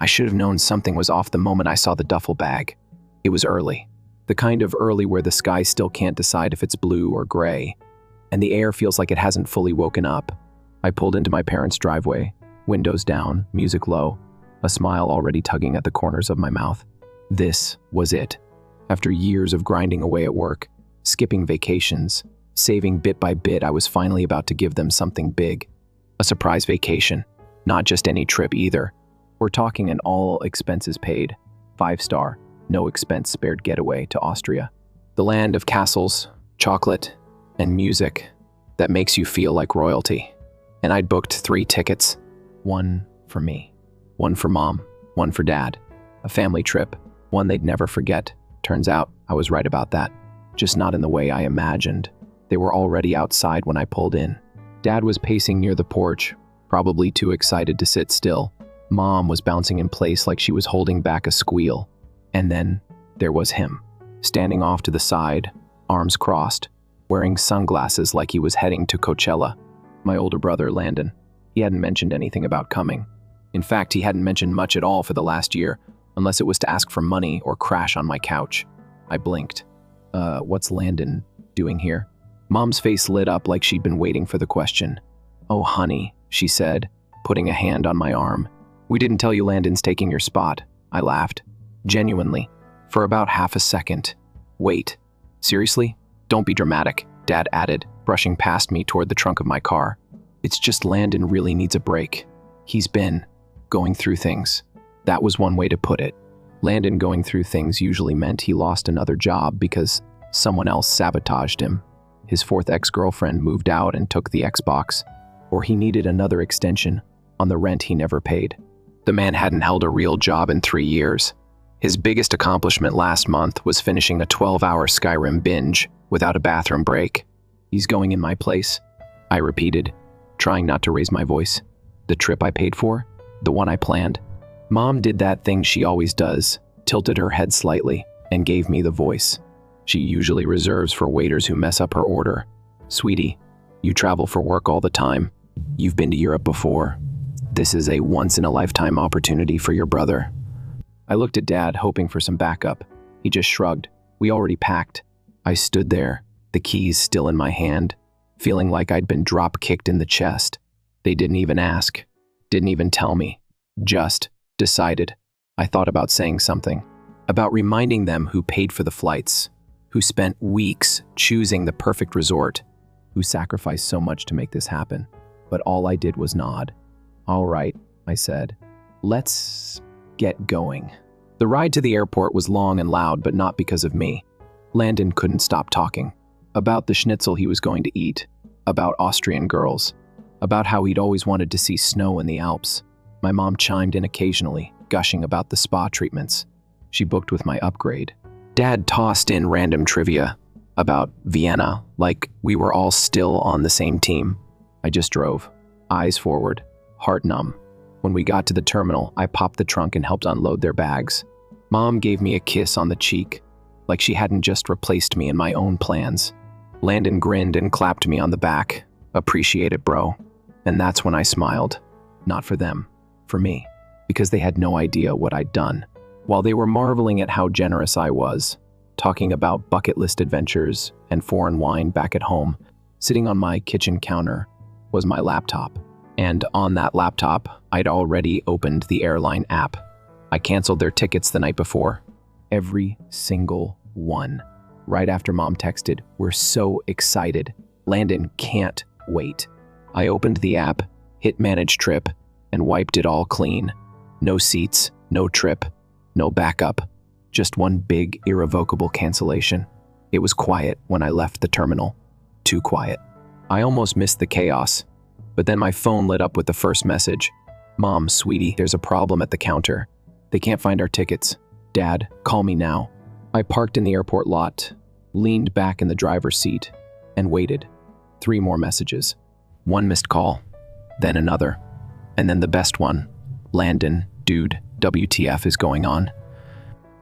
I should have known something was off the moment I saw the duffel bag. It was early. The kind of early where the sky still can't decide if it's blue or gray, and the air feels like it hasn't fully woken up. I pulled into my parents' driveway, windows down, music low, a smile already tugging at the corners of my mouth. This was it. After years of grinding away at work, skipping vacations, saving bit by bit, I was finally about to give them something big. A surprise vacation. Not just any trip either. We're talking an all expenses paid, 5-star, no expense spared getaway to Austria. The land of castles, chocolate, and music that makes you feel like royalty. And I'd booked 3 tickets. One for me, one for mom, one for dad. A family trip, one they'd never forget. Turns out I was right about that, just not in the way I imagined. They were already outside when I pulled in. Dad was pacing near the porch, probably too excited to sit still. Mom was bouncing in place like she was holding back a squeal. And then there was him, standing off to the side, arms crossed, wearing sunglasses like he was heading to Coachella. My older brother, Landon. He hadn't mentioned anything about coming. In fact, he hadn't mentioned much at all for the last year, unless it was to ask for money or crash on my couch. I blinked. What's Landon doing here? Mom's face lit up like she'd been waiting for the question. Oh, honey, she said, putting a hand on my arm. We didn't tell you Landon's taking your spot. I laughed. Genuinely. For about half a second. Wait. Seriously? Don't be dramatic, Dad added, brushing past me toward the trunk of my car. It's just Landon really needs a break. He's been going through things. That was one way to put it. Landon going through things usually meant he lost another job because someone else sabotaged him. His 4th ex-girlfriend moved out and took the Xbox, or he needed another extension on the rent he never paid. The man hadn't held a real job in 3 years. His biggest accomplishment last month was finishing a 12-hour Skyrim binge without a bathroom break. He's going in my place, I repeated, trying not to raise my voice. The trip I paid for? The one I planned? Mom did that thing she always does, tilted her head slightly, and gave me the voice she usually reserves for waiters who mess up her order. Sweetie, you travel for work all the time. You've been to Europe before. This is a once-in-a-lifetime opportunity for your brother. I looked at Dad, hoping for some backup. He just shrugged. We already packed. I stood there, the keys still in my hand, feeling like I'd been drop-kicked in the chest. They didn't even ask, didn't even tell me, just decided. I thought about saying something, about reminding them who paid for the flights, who spent weeks choosing the perfect resort, who sacrificed so much to make this happen. But all I did was nod. All right, I said. Let's get going. The ride to the airport was long and loud, but not because of me. Landon couldn't stop talking. About the schnitzel he was going to eat. About Austrian girls. About how he'd always wanted to see snow in the Alps. My mom chimed in occasionally, gushing about the spa treatments she booked with my upgrade. Dad tossed in random trivia about Vienna, like we were all still on the same team. I just drove, eyes forward, heart numb. When we got to the terminal, I popped the trunk and helped unload their bags. Mom gave me a kiss on the cheek, like she hadn't just replaced me in my own plans. Landon grinned and clapped me on the back. Appreciate it, bro. And that's when I smiled. Not for them, for me, because they had no idea what I'd done. While they were marveling at how generous I was, talking about bucket list adventures and foreign wine back at home, sitting on my kitchen counter was my laptop. And on that laptop, I'd already opened the airline app. I canceled their tickets the night before. Every single one. Right after Mom texted, "We're so excited. Landon can't wait." I opened the app, hit Manage Trip, and wiped it all clean. No seats, no trip, no backup. Just one big, irrevocable cancellation. It was quiet when I left the terminal. Too quiet. I almost missed the chaos. But then my phone lit up with the first message. "Mom, sweetie, there's a problem at the counter. They can't find our tickets. Dad, call me now." I parked in the airport lot, leaned back in the driver's seat, and waited. 3 more messages. 1 missed call, then another. And then the best one. "Landon, dude, WTF is going on?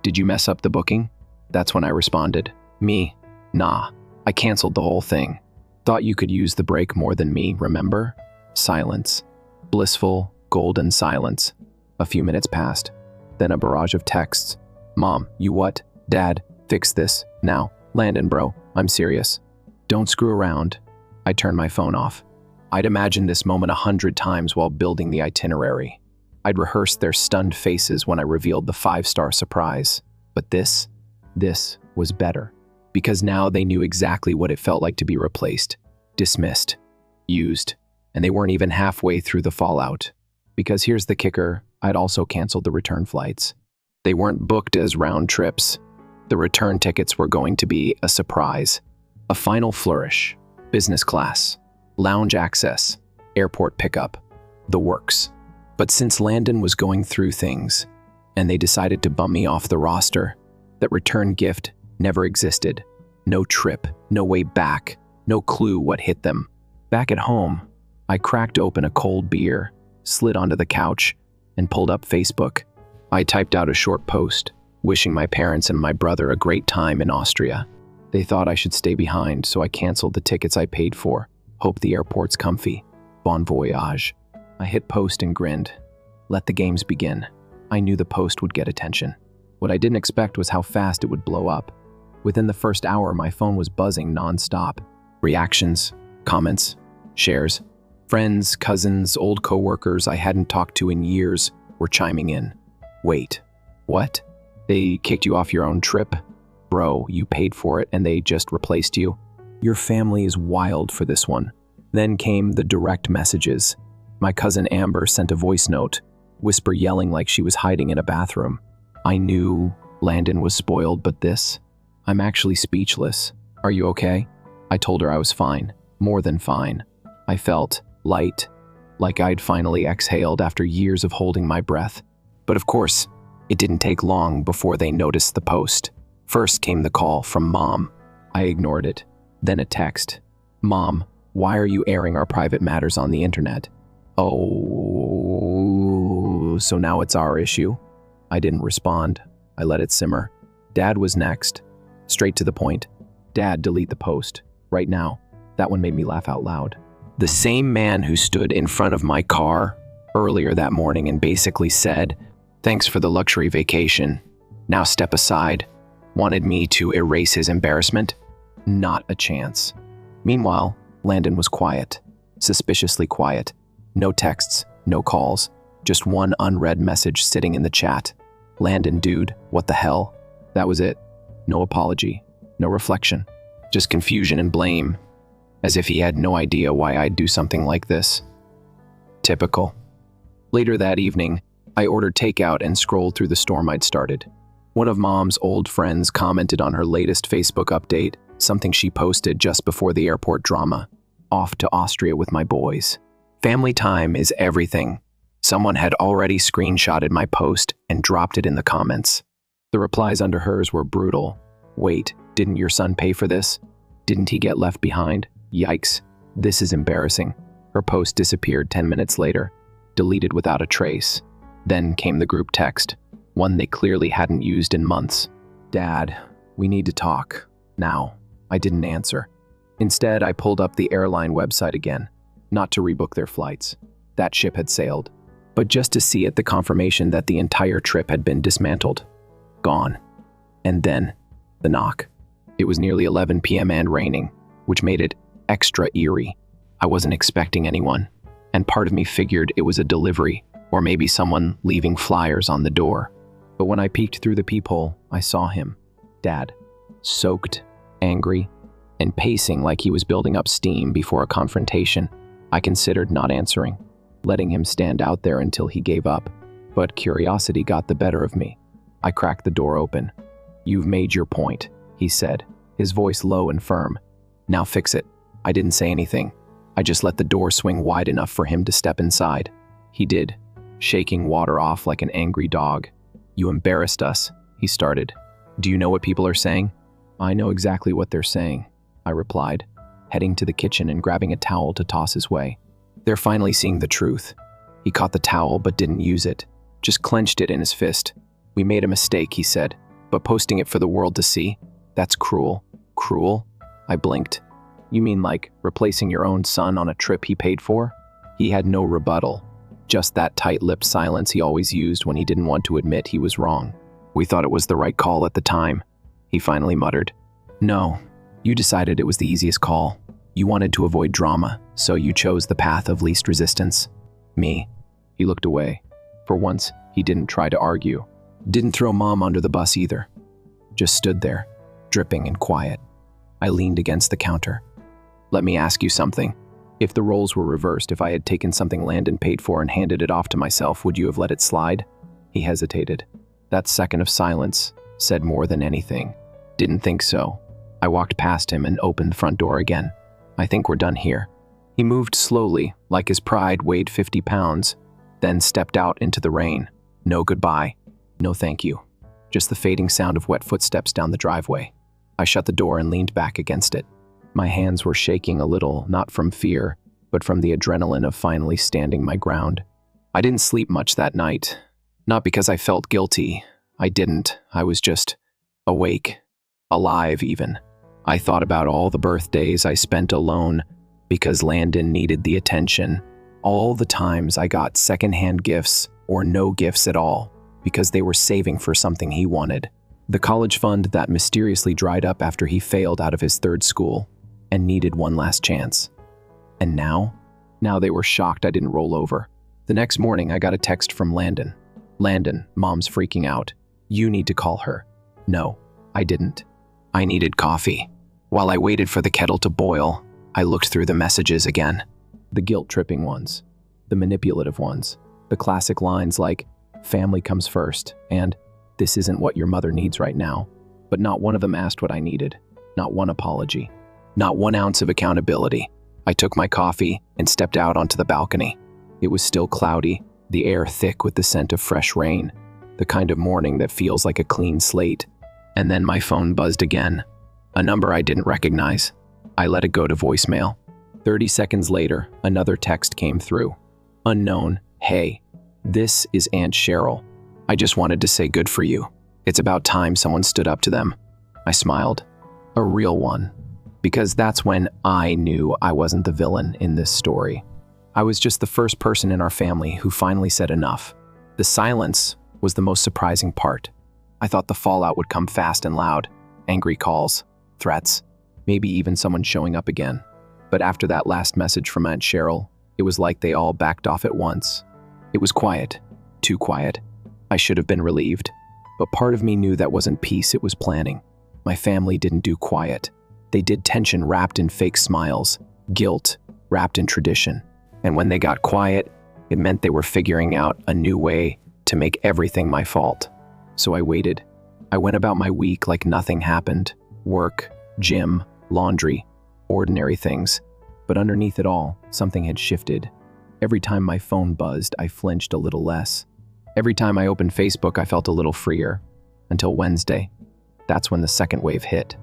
Did you mess up the booking?" That's when I responded. "Me? Nah. I canceled the whole thing. Thought you could use the break more than me, remember?" Silence. Blissful, golden silence. A few minutes passed. Then a barrage of texts. Mom, you what? Dad, fix this, now. Landon, bro, I'm serious. Don't screw around. I turned my phone off. I'd imagined this moment 100 times while building the itinerary. I'd rehearsed their stunned faces when I revealed the 5-star surprise. But this was better. Because now they knew exactly what it felt like to be replaced, dismissed, used, and they weren't even halfway through the fallout. Because here's the kicker, I'd also canceled the return flights. They weren't booked as round trips. The return tickets were going to be a surprise. A final flourish, business class, lounge access, airport pickup, the works. But since Landon was going through things, and they decided to bump me off the roster, that return gift never existed. No trip, no way back, no clue what hit them. Back at home, I cracked open a cold beer, slid onto the couch, and pulled up Facebook. I typed out a short post, wishing my parents and my brother a great time in Austria. They thought I should stay behind, so I canceled the tickets I paid for. Hope the airport's comfy. Bon voyage. I hit post and grinned. Let the games begin. I knew the post would get attention. What I didn't expect was how fast it would blow up. Within the first hour, my phone was buzzing nonstop. Reactions, comments, shares. Friends, cousins, old coworkers I hadn't talked to in years were chiming in. Wait, what? They kicked you off your own trip? Bro, you paid for it and they just replaced you? Your family is wild for this one. Then came the direct messages. My cousin Amber sent a voice note, whisper yelling like she was hiding in a bathroom. I knew Landon was spoiled, but this? I'm actually speechless. Are you okay? I told her I was fine, more than fine. I felt light, like I'd finally exhaled after years of holding my breath. But of course, it didn't take long before they noticed the post. First came the call from Mom. I ignored it. Then a text. Mom, why are you airing our private matters on the internet? Oh, so now it's our issue? I didn't respond. I let it simmer. Dad was next. Straight to the point. Dad, delete the post. Right now. That one made me laugh out loud. The same man who stood in front of my car earlier that morning and basically said, thanks for the luxury vacation. Now step aside. Wanted me to erase his embarrassment? Not a chance. Meanwhile, Landon was quiet. Suspiciously quiet. No texts, no calls. Just one unread message sitting in the chat. Landon, dude, what the hell? That was it. No apology. No reflection. Just confusion and blame. As if he had no idea why I'd do something like this. Typical. Later that evening, I ordered takeout and scrolled through the storm I'd started. One of Mom's old friends commented on her latest Facebook update, something she posted just before the airport drama. Off to Austria with my boys. Family time is everything. Someone had already screenshotted my post and dropped it in the comments. The replies under hers were brutal. Wait, didn't your son pay for this? Didn't he get left behind? Yikes, this is embarrassing. Her post disappeared 10 minutes later, deleted without a trace. Then came the group text, one they clearly hadn't used in months. Dad, we need to talk. Now. I didn't answer. Instead, I pulled up the airline website again, not to rebook their flights. That ship had sailed. But just to see it, the confirmation that the entire trip had been dismantled. Gone. And then, the knock. It was nearly 11 p.m. and raining, which made it extra eerie. I wasn't expecting anyone, and part of me figured it was a delivery, or maybe someone leaving flyers on the door. But when I peeked through the peephole, I saw him. Dad. Soaked, angry, and pacing like he was building up steam before a confrontation. I considered not answering, letting him stand out there until he gave up. But curiosity got the better of me. I cracked the door open. You've made your point, he said, his voice low and firm. Now fix it. I didn't say anything. I just let the door swing wide enough for him to step inside. He did, shaking water off like an angry dog. You embarrassed us, he started. Do you know what people are saying? I know exactly what they're saying, I replied, heading to the kitchen and grabbing a towel to toss his way. They're finally seeing the truth. He caught the towel but didn't use it, just clenched it in his fist. We made a mistake, he said, but posting it for the world to see? That's cruel. Cruel? I blinked. You mean like replacing your own son on a trip he paid for? He had no rebuttal. Just that tight-lipped silence he always used when he didn't want to admit he was wrong. We thought it was the right call at the time, he finally muttered. No, you decided it was the easiest call. You wanted to avoid drama, so you chose the path of least resistance. Me. He looked away. For once, he didn't try to argue. Didn't throw Mom under the bus either. Just stood there, dripping and quiet. I leaned against the counter. Let me ask you something. If the roles were reversed, if I had taken something Landon paid for and handed it off to myself, would you have let it slide? He hesitated. That second of silence said more than anything. Didn't think so. I walked past him and opened the front door again. I think we're done here. He moved slowly, like his pride weighed 50 pounds, then stepped out into the rain. No goodbye. No thank you. Just the fading sound of wet footsteps down the driveway. I shut the door and leaned back against it. My hands were shaking a little, not from fear, but from the adrenaline of finally standing my ground. I didn't sleep much that night. Not because I felt guilty. I didn't. I was just awake. Alive, even. I thought about all the birthdays I spent alone because Landon needed the attention. All the times I got secondhand gifts or no gifts at all because they were saving for something he wanted. The college fund that mysteriously dried up after he failed out of his third school and needed one last chance. And now they were shocked I didn't roll over. The next morning, I got a text from Landon. Landon, Mom's freaking out. You need to call her. No, I didn't. I needed coffee. While I waited for the kettle to boil, I looked through the messages again. The guilt-tripping ones, the manipulative ones, the classic lines like, family comes first, and this isn't what your mother needs right now. But not one of them asked what I needed. Not one apology. Not 1 ounce of accountability. I took my coffee and stepped out onto the balcony. It was still cloudy, the air thick with the scent of fresh rain, the kind of morning that feels like a clean slate. And then my phone buzzed again. A number I didn't recognize. I let it go to voicemail. 30 seconds later, another text came through. Unknown, hey, this is Aunt Cheryl. I just wanted to say good for you. It's about time someone stood up to them. I smiled. A real one. Because that's when I knew I wasn't the villain in this story. I was just the first person in our family who finally said enough. The silence was the most surprising part. I thought the fallout would come fast and loud. Angry calls, threats, maybe even someone showing up again. But after that last message from Aunt Cheryl, it was like they all backed off at once. It was quiet. Too quiet. I should have been relieved. But part of me knew that wasn't peace, it was planning. My family didn't do quiet. They did tension wrapped in fake smiles, guilt wrapped in tradition. And when they got quiet, it meant they were figuring out a new way to make everything my fault. So I waited. I went about my week like nothing happened. Work, gym, laundry, ordinary things. But underneath it all, something had shifted. Every time my phone buzzed, I flinched a little less. Every time I opened Facebook, I felt a little freer. Until Wednesday. That's when the second wave hit.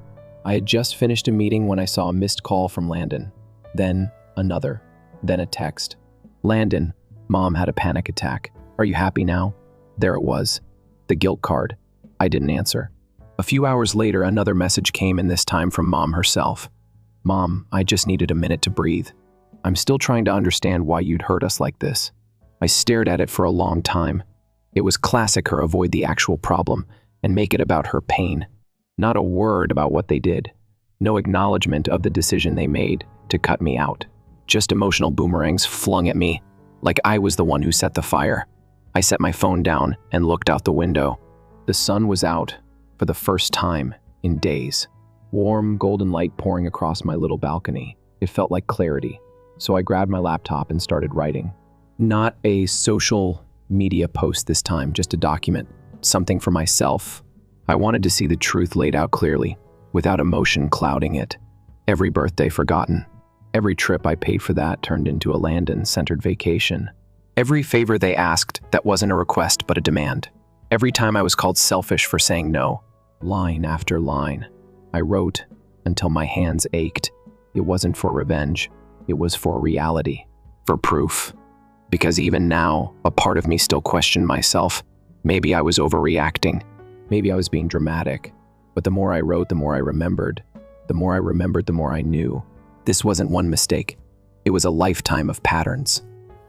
I had just finished a meeting when I saw a missed call from Landon. Then another. Then a text. Landon, Mom had a panic attack. Are you happy now? There it was. The guilt card. I didn't answer. A few hours later, another message came, and this time from Mom herself. Mom, I just needed a minute to breathe. I'm still trying to understand why you'd hurt us like this. I stared at it for a long time. It was classic her avoid the actual problem and make it about her pain. Not a word about what they did. No acknowledgement of the decision they made to cut me out. Just emotional boomerangs flung at me, like I was the one who set the fire. I set my phone down and looked out the window. The sun was out for the first time in days. Warm, golden light pouring across my little balcony. It felt like clarity. So I grabbed my laptop and started writing. Not a social media post this time, just a document. Something for myself. I wanted to see the truth laid out clearly, without emotion clouding it. Every birthday forgotten. Every trip I paid for that turned into a Landon-centered vacation. Every favor they asked that wasn't a request but a demand. Every time I was called selfish for saying no. Line after line. I wrote until my hands ached. It wasn't for revenge. It was for reality. For proof. Because even now, a part of me still questioned myself. Maybe I was overreacting. Maybe I was being dramatic. But the more I wrote, the more I remembered. The more I remembered, the more I knew. This wasn't one mistake. It was a lifetime of patterns.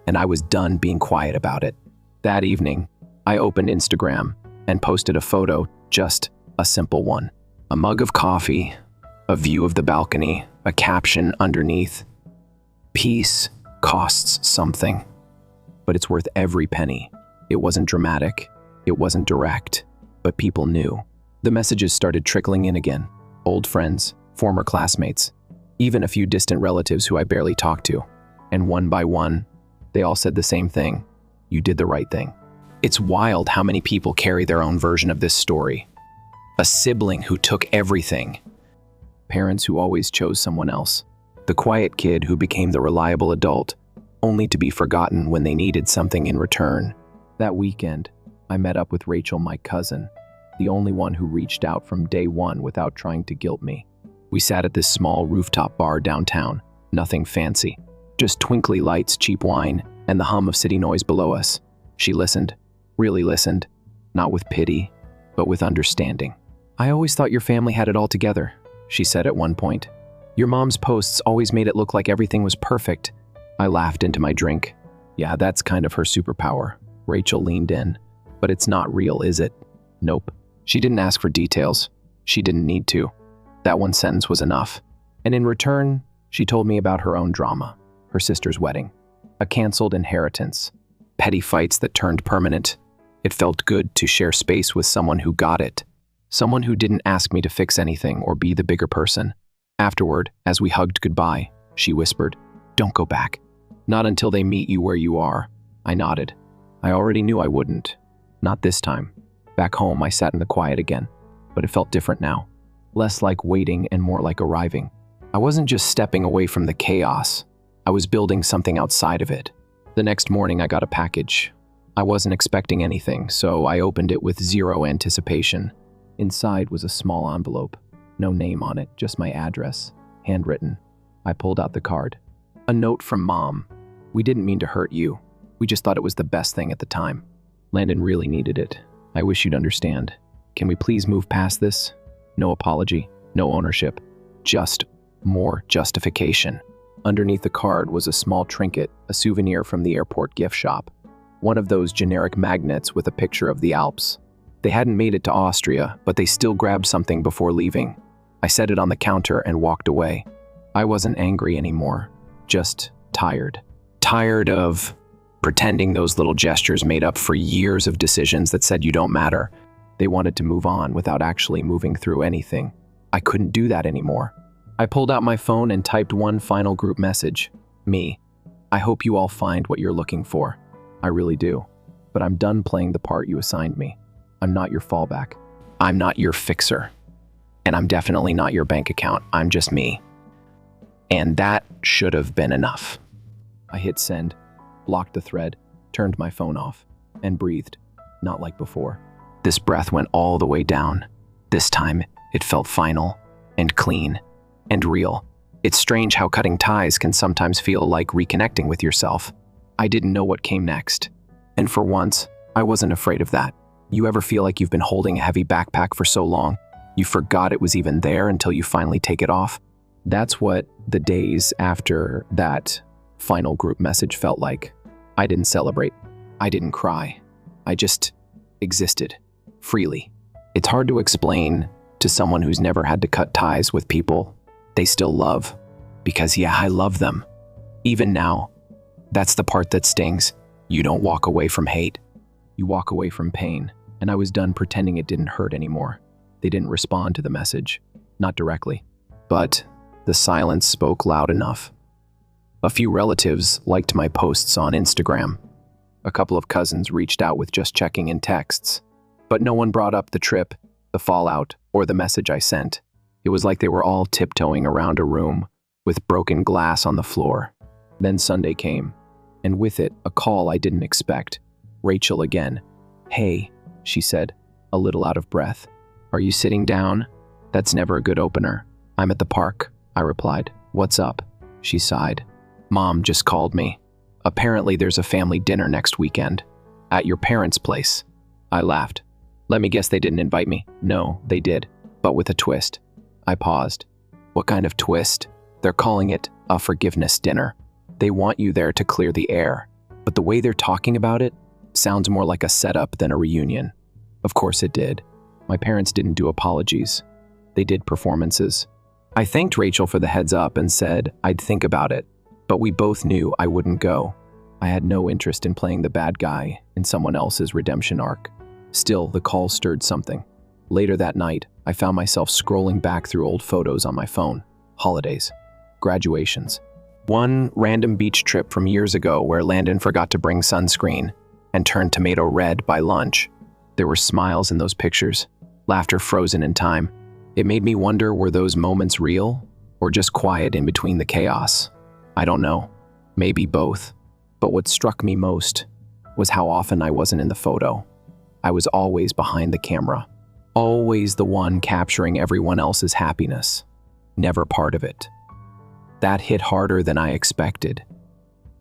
and I was done being quiet about it. That evening, I opened Instagram and posted a photo, just a simple one. A mug of coffee, a view of the balcony, a caption underneath. Peace costs something, but it's worth every penny. It wasn't dramatic, it wasn't direct, but people knew. The messages started trickling in again. Old friends, former classmates, even a few distant relatives who I barely talked to. And one by one, they all said the same thing. You did the right thing. It's wild how many people carry their own version of this story. A sibling who took everything. Parents who always chose someone else. The quiet kid who became the reliable adult, only to be forgotten when they needed something in return. That weekend, I met up with Rachel, my cousin, the only one who reached out from day one without trying to guilt me. We sat at this small rooftop bar downtown, nothing fancy, just twinkly lights, cheap wine, and the hum of city noise below us. She listened, really listened, not with pity, but with understanding. I always thought your family had it all together, she said at one point. Your mom's posts always made it look like everything was perfect. I laughed into my drink. Yeah, that's kind of her superpower. Rachel leaned in. But it's not real, is it? Nope. She didn't ask for details. She didn't need to. That one sentence was enough. And in return, she told me about her own drama, her sister's wedding, a canceled inheritance, petty fights that turned permanent. It felt good to share space with someone who got it, someone who didn't ask me to fix anything or be the bigger person. Afterward, as we hugged goodbye, she whispered, "Don't go back. Not until they meet you where you are." I nodded. I already knew I wouldn't. Not this time. Back home, I sat in the quiet again, but it felt different now. Less like waiting and more like arriving. I wasn't just stepping away from the chaos. I was building something outside of it. The next morning, I got a package. I wasn't expecting anything, so I opened it with zero anticipation. Inside was a small envelope. No name on it, just my address, handwritten. I pulled out the card. A note from Mom. We didn't mean to hurt you. We just thought it was the best thing at the time. Landon really needed it. I wish you'd understand. Can we please move past this? No apology, no ownership, just more justification. Underneath the card was a small trinket, a souvenir from the airport gift shop. One of those generic magnets with a picture of the Alps. They hadn't made it to Austria, but they still grabbed something before leaving. I set it on the counter and walked away. I wasn't angry anymore, just tired. Tired of pretending those little gestures made up for years of decisions that said you don't matter. They wanted to move on without actually moving through anything. I couldn't do that anymore. I pulled out my phone and typed one final group message. Me. I hope you all find what you're looking for. I really do. But I'm done playing the part you assigned me. I'm not your fallback. I'm not your fixer. And I'm definitely not your bank account. I'm just me. And that should have been enough. I hit send, blocked the thread, turned my phone off, and breathed, not like before. This breath went all the way down. This time, it felt final, and clean, and real. It's strange how cutting ties can sometimes feel like reconnecting with yourself. I didn't know what came next. And for once, I wasn't afraid of that. You ever feel like you've been holding a heavy backpack for so long, you forgot it was even there until you finally take it off? That's what the days after that final group message felt like. I didn't celebrate. I didn't cry. I just existed, freely. It's hard to explain to someone who's never had to cut ties with people they still love. Because yeah, I love them. Even now, that's the part that stings. You don't walk away from hate. You walk away from pain. And I was done pretending it didn't hurt anymore. They didn't respond to the message. Not directly. But the silence spoke loud enough. A few relatives liked my posts on Instagram. A couple of cousins reached out with just checking in texts. But no one brought up the trip, the fallout, or the message I sent. It was like they were all tiptoeing around a room with broken glass on the floor. Then Sunday came, and with it, a call I didn't expect. Rachel again. "Hey," she said, a little out of breath. "Are you sitting down?" That's never a good opener. "I'm at the park," I replied. "What's up?" She sighed. "Mom just called me. Apparently there's a family dinner next weekend. At your parents' place." I laughed. "Let me guess they didn't invite me." "No, they did, but with a twist." I paused. "What kind of twist?" "They're calling it a forgiveness dinner. They want you there to clear the air. But the way they're talking about it sounds more like a setup than a reunion. Of course it did. My parents didn't do apologies. They did performances. I thanked Rachel for the heads up and said I'd think about it, but we both knew I wouldn't go. I had no interest in playing the bad guy in someone else's redemption arc. Still, the call stirred something. Later that night, I found myself scrolling back through old photos on my phone. Holidays. Graduations. One random beach trip from years ago where Landon forgot to bring sunscreen and turned tomato red by lunch. There were smiles in those pictures, laughter frozen in time. It made me wonder, were those moments real or just quiet in between the chaos? I don't know. Maybe both. But what struck me most was how often I wasn't in the photo. I was always behind the camera, always the one capturing everyone else's happiness, never part of it. That hit harder than I expected.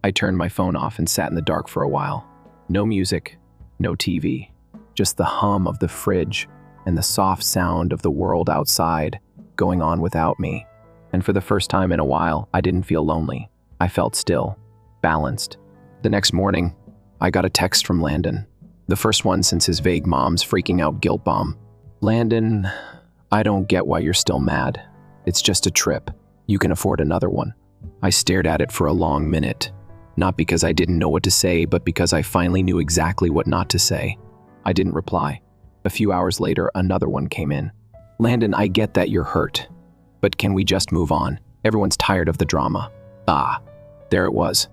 I turned my phone off and sat in the dark for a while. No music, no TV, just the hum of the fridge and the soft sound of the world outside going on without me. And for the first time in a while, I didn't feel lonely. I felt still, balanced. The next morning, I got a text from Landon, the first one since his vague mom's freaking out guilt bomb. Landon, I don't get why you're still mad. It's just a trip. You can afford another one. I stared at it for a long minute, not because I didn't know what to say, but because I finally knew exactly what not to say. I didn't reply. A few hours later, another one came in. Landon, I get that you're hurt, but can we just move on? Everyone's tired of the drama. Ah, there it was.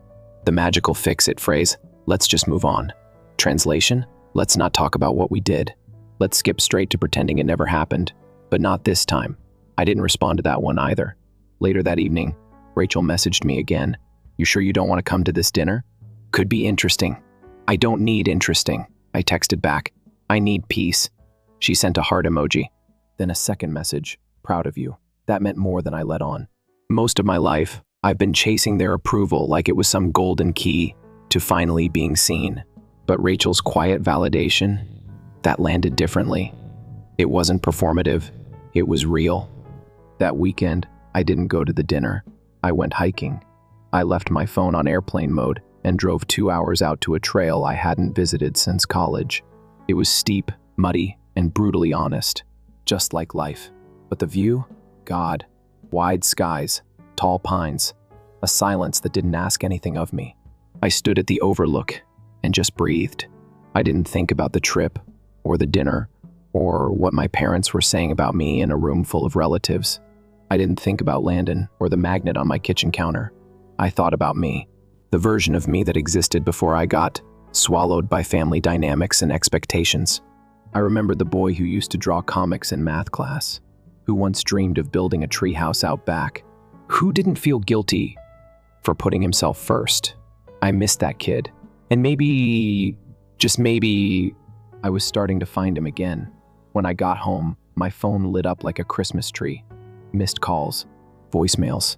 The magical fix-it phrase, let's just move on. Translation, let's not talk about what we did. Let's skip straight to pretending it never happened. But not this time. I didn't respond to that one either. Later that evening, Rachel messaged me again. You sure you don't want to come to this dinner? Could be interesting. I don't need interesting. I texted back. I need peace. She sent a heart emoji. Then a second message. Proud of you. That meant more than I let on. Most of my life, I've been chasing their approval like it was some golden key to finally being seen. But Rachel's quiet validation, that landed differently. It wasn't performative. It was real. That weekend, I didn't go to the dinner. I went hiking. I left my phone on airplane mode and drove 2 hours out to a trail I hadn't visited since college. It was steep, muddy, and brutally honest, just like life. But the view? God. Wide skies, tall pines, a silence that didn't ask anything of me. I stood at the overlook and just breathed. I didn't think about the trip, or the dinner, or what my parents were saying about me in a room full of relatives. I didn't think about Landon or the magnet on my kitchen counter. I thought about me, the version of me that existed before I got swallowed by family dynamics and expectations. I remembered the boy who used to draw comics in math class, who once dreamed of building a treehouse out back, who didn't feel guilty for putting himself first. I missed that kid. And maybe, just maybe, I was starting to find him again. When I got home, my phone lit up like a Christmas tree. Missed calls, voicemails,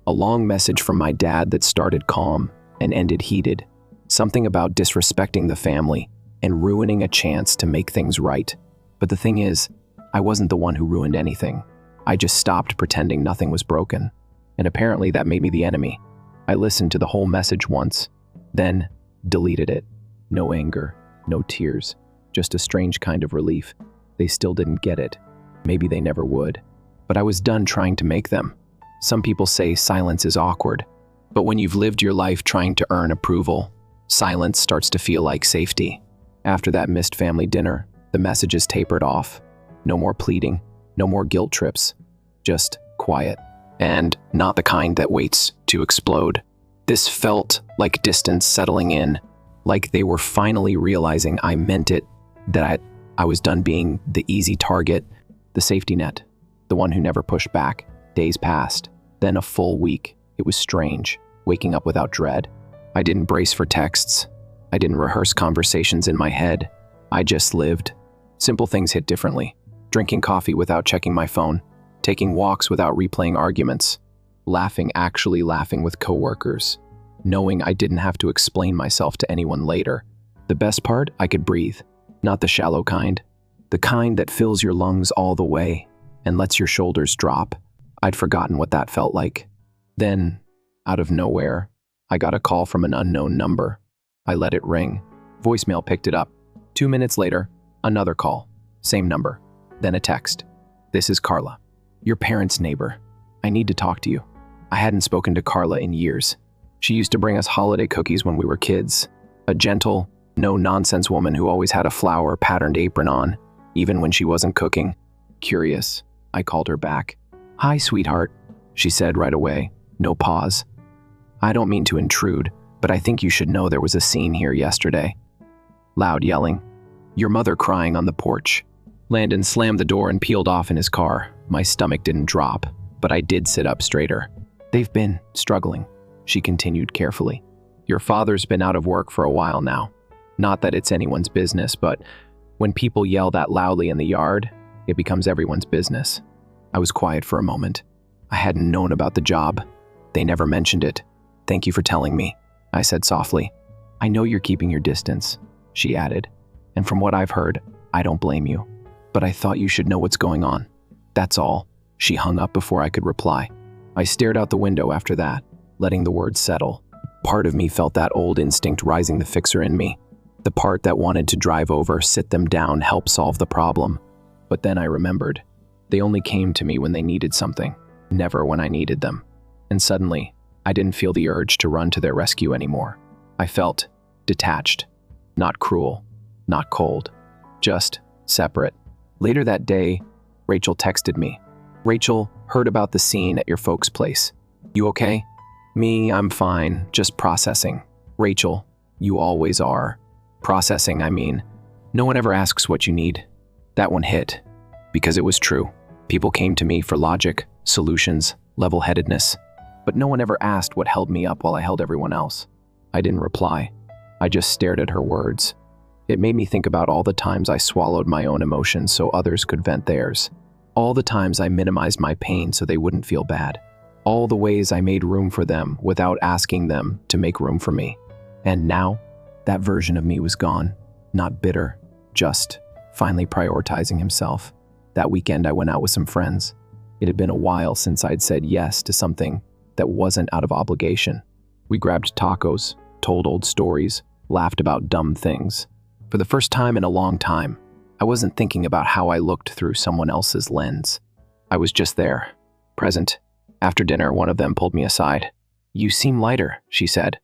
a long message from my dad that started calm and ended heated. Something about disrespecting the family and ruining a chance to make things right. But the thing is, I wasn't the one who ruined anything. I just stopped pretending nothing was broken. And apparently that made me the enemy. I listened to the whole message once, then deleted it. No anger, no tears, just a strange kind of relief. They still didn't get it. Maybe they never would. But I was done trying to make them. Some people say silence is awkward, but when you've lived your life trying to earn approval, silence starts to feel like safety. After that missed family dinner, the messages tapered off. No more pleading, no more guilt trips, just quiet. And not the kind that waits to explode. This felt like distance settling in, like they were finally realizing I meant it, that I was done being the easy target, the safety net, the one who never pushed back. Days passed, then a full week. It was strange, waking up without dread. I didn't brace for texts. I didn't rehearse conversations in my head. I just lived. Simple things hit differently. Drinking coffee without checking my phone, taking walks without replaying arguments, actually laughing with coworkers, knowing I didn't have to explain myself to anyone later. The best part, I could breathe. Not the shallow kind. The kind that fills your lungs all the way and lets your shoulders drop. I'd forgotten what that felt like. Then, out of nowhere, I got a call from an unknown number. I let it ring. Voicemail picked it up. 2 minutes later, another call. Same number. Then a text. "This is Carla, your parents' neighbor. I need to talk to you." I hadn't spoken to Carla in years. She used to bring us holiday cookies when we were kids. A gentle, no-nonsense woman who always had a flower-patterned apron on, even when she wasn't cooking. Curious, I called her back. "Hi, sweetheart," she said right away. No pause. "I don't mean to intrude, but I think you should know there was a scene here yesterday." Loud yelling. "Your mother crying on the porch." Landon slammed the door and peeled off in his car. My stomach didn't drop, but I did sit up straighter. "They've been struggling," she continued carefully. "Your father's been out of work for a while now. Not that it's anyone's business, but when people yell that loudly in the yard, it becomes everyone's business." I was quiet for a moment. I hadn't known about the job. They never mentioned it. "Thank you for telling me," I said softly. "I know you're keeping your distance," she added. "And from what I've heard, I don't blame you. But I thought you should know what's going on. That's all." She hung up before I could reply. I stared out the window after that, letting the words settle. Part of me felt that old instinct rising the fixer in me. The part that wanted to drive over, sit them down, help solve the problem. But then I remembered. They only came to me when they needed something, never when I needed them. And suddenly, I didn't feel the urge to run to their rescue anymore. I felt detached, not cruel, not cold, just separate. Later that day, Rachel texted me. "Rachel, heard about the scene at your folks' place. You okay?" "Me, I'm fine, just processing." "Rachel, you always are. Processing, I mean. No one ever asks what you need." That one hit, because it was true. People came to me for logic, solutions, level-headedness. But no one ever asked what held me up while I held everyone else. I didn't reply. I just stared at her words. It made me think about all the times I swallowed my own emotions so others could vent theirs. All the times I minimized my pain so they wouldn't feel bad. All the ways I made room for them without asking them to make room for me. And now, that version of me was gone. Not bitter, just finally prioritizing himself. That weekend I went out with some friends. It had been a while since I'd said yes to something that wasn't out of obligation. We grabbed tacos, told old stories, laughed about dumb things. For the first time in a long time, I wasn't thinking about how I looked through someone else's lens. I was just there, present. After dinner, one of them pulled me aside. "You seem lighter," she said.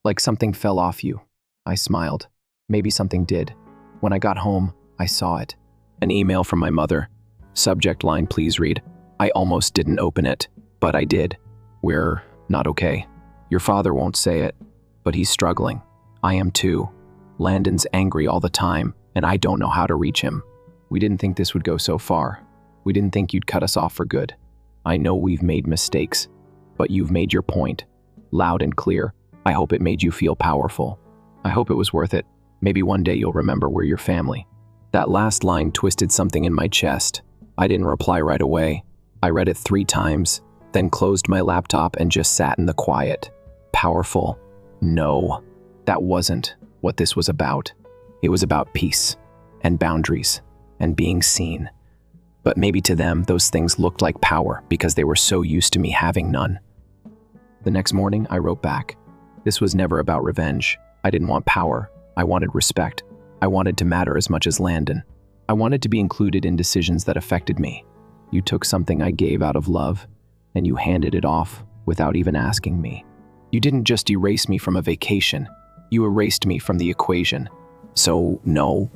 "Like something fell off you." I smiled. Maybe something did. When I got home, I saw it. An email from my mother. Subject line, "Please read." I almost didn't open it, but I did. "We're not okay. Your father won't say it, but he's struggling. I am too. Landon's angry all the time, and I don't know how to reach him. We didn't think this would go so far. We didn't think you'd cut us off for good. I know we've made mistakes, but you've made your point. Loud and clear. I hope it made you feel powerful. I hope it was worth it. Maybe one day you'll remember we're your family." That last line twisted something in my chest. I didn't reply right away. I read it 3 times, then closed my laptop and just sat in the quiet. Powerful? No. That wasn't what this was about. It was about peace, and boundaries, and being seen. But maybe to them, those things looked like power because they were so used to me having none. The next morning, I wrote back. This was never about revenge. I didn't want power. I wanted respect. I wanted to matter as much as Landon. I wanted to be included in decisions that affected me. You took something I gave out of love, and you handed it off without even asking me. You didn't just erase me from a vacation. You erased me from the equation. So, no,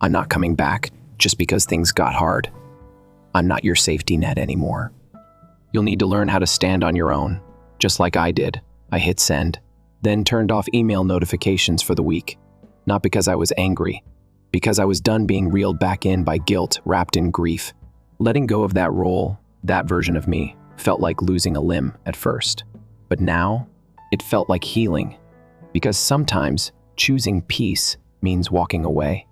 I'm not coming back just because things got hard. I'm not your safety net anymore. You'll need to learn how to stand on your own, just like I did. I hit send, then turned off email notifications for the week. Not because I was angry, because I was done being reeled back in by guilt wrapped in grief. Letting go of that role, that version of me, felt like losing a limb at first. But now, it felt like healing. Because sometimes, choosing peace means walking away.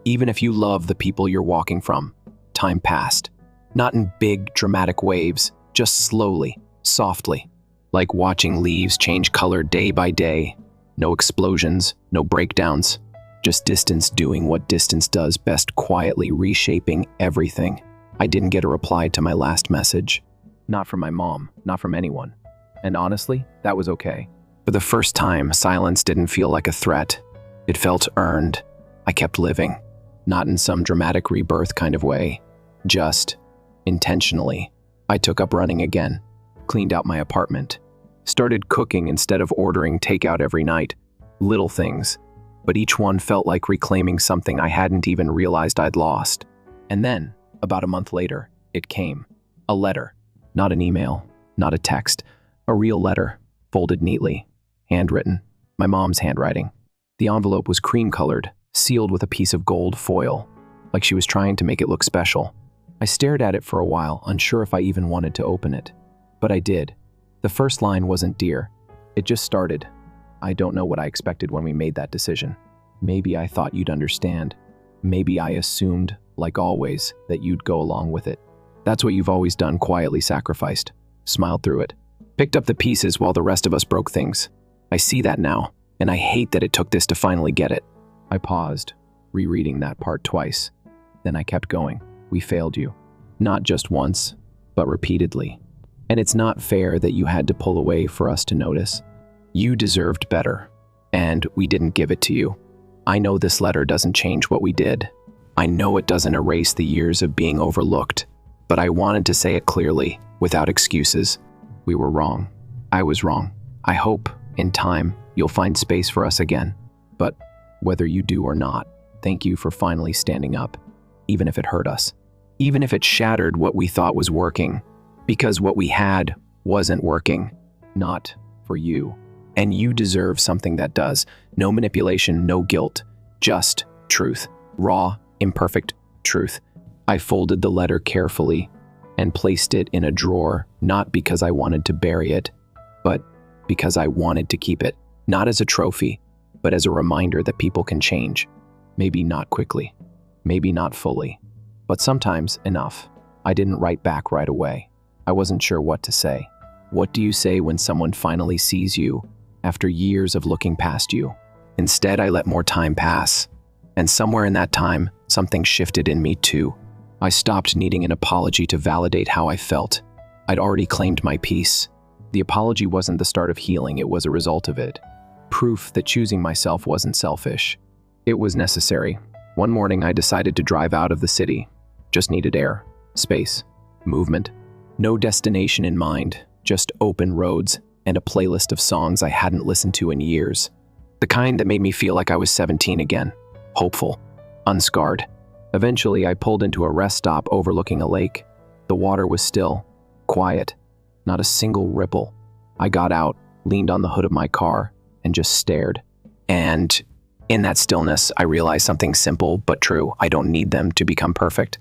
Even if you love the people you're walking from, time passed. Not in big, dramatic waves, just slowly, softly. Like watching leaves change color day by day. No explosions, no breakdowns. Just distance doing what distance does best, quietly reshaping everything. I didn't get a reply to my last message. Not from my mom, not from anyone. And honestly, that was okay. For the first time, silence didn't feel like a threat. It felt earned. I kept living, not in some dramatic rebirth kind of way, just intentionally. I took up running again, cleaned out my apartment, started cooking instead of ordering takeout every night. Little things, but each one felt like reclaiming something I hadn't even realized I'd lost. And then, about a month later, it came. A letter. Not an email, not a text. A real letter, folded neatly, handwritten, my mom's handwriting. The envelope was cream-colored, sealed with a piece of gold foil, like she was trying to make it look special. I stared at it for a while, unsure if I even wanted to open it. But I did. The first line wasn't dear. It just started. I don't know what I expected when we made that decision. Maybe I thought you'd understand. Maybe I assumed, like always, that you'd go along with it. That's what you've always done, quietly sacrificed. Smiled through it. Picked up the pieces while the rest of us broke things. I see that now, and I hate that it took this to finally get it. I paused, rereading that part twice. Then I kept going. We failed you. Not just once, but repeatedly. And it's not fair that you had to pull away for us to notice. You deserved better, and we didn't give it to you. I know this letter doesn't change what we did. I know it doesn't erase the years of being overlooked, but I wanted to say it clearly, without excuses. We were wrong. I was wrong. I hope, in time, you'll find space for us again. But whether you do or not, thank you for finally standing up, even if it hurt us. Even if it shattered what we thought was working. Because what we had wasn't working. Not for you. And you deserve something that does. No manipulation, no guilt. Just truth. Raw, imperfect truth. I folded the letter carefully and placed it in a drawer, not because I wanted to bury it, but because I wanted to keep it. Not as a trophy, but as a reminder that people can change. Maybe not quickly. Maybe not fully. But sometimes enough. I didn't write back right away. I wasn't sure what to say. What do you say when someone finally sees you after years of looking past you? Instead, I let more time pass. And somewhere in that time, something shifted in me too. I stopped needing an apology to validate how I felt. I'd already claimed my peace. The apology wasn't the start of healing, it was a result of it. Proof that choosing myself wasn't selfish. It was necessary. One morning, I decided to drive out of the city. Just needed air, space, movement. No destination in mind, just open roads and a playlist of songs I hadn't listened to in years. The kind that made me feel like I was 17 again. Hopeful, unscarred. Eventually, I pulled into a rest stop overlooking a lake. The water was still, quiet, not a single ripple. I got out, leaned on the hood of my car, and just stared. And in that stillness, I realized something simple but true. I don't need them to become perfect.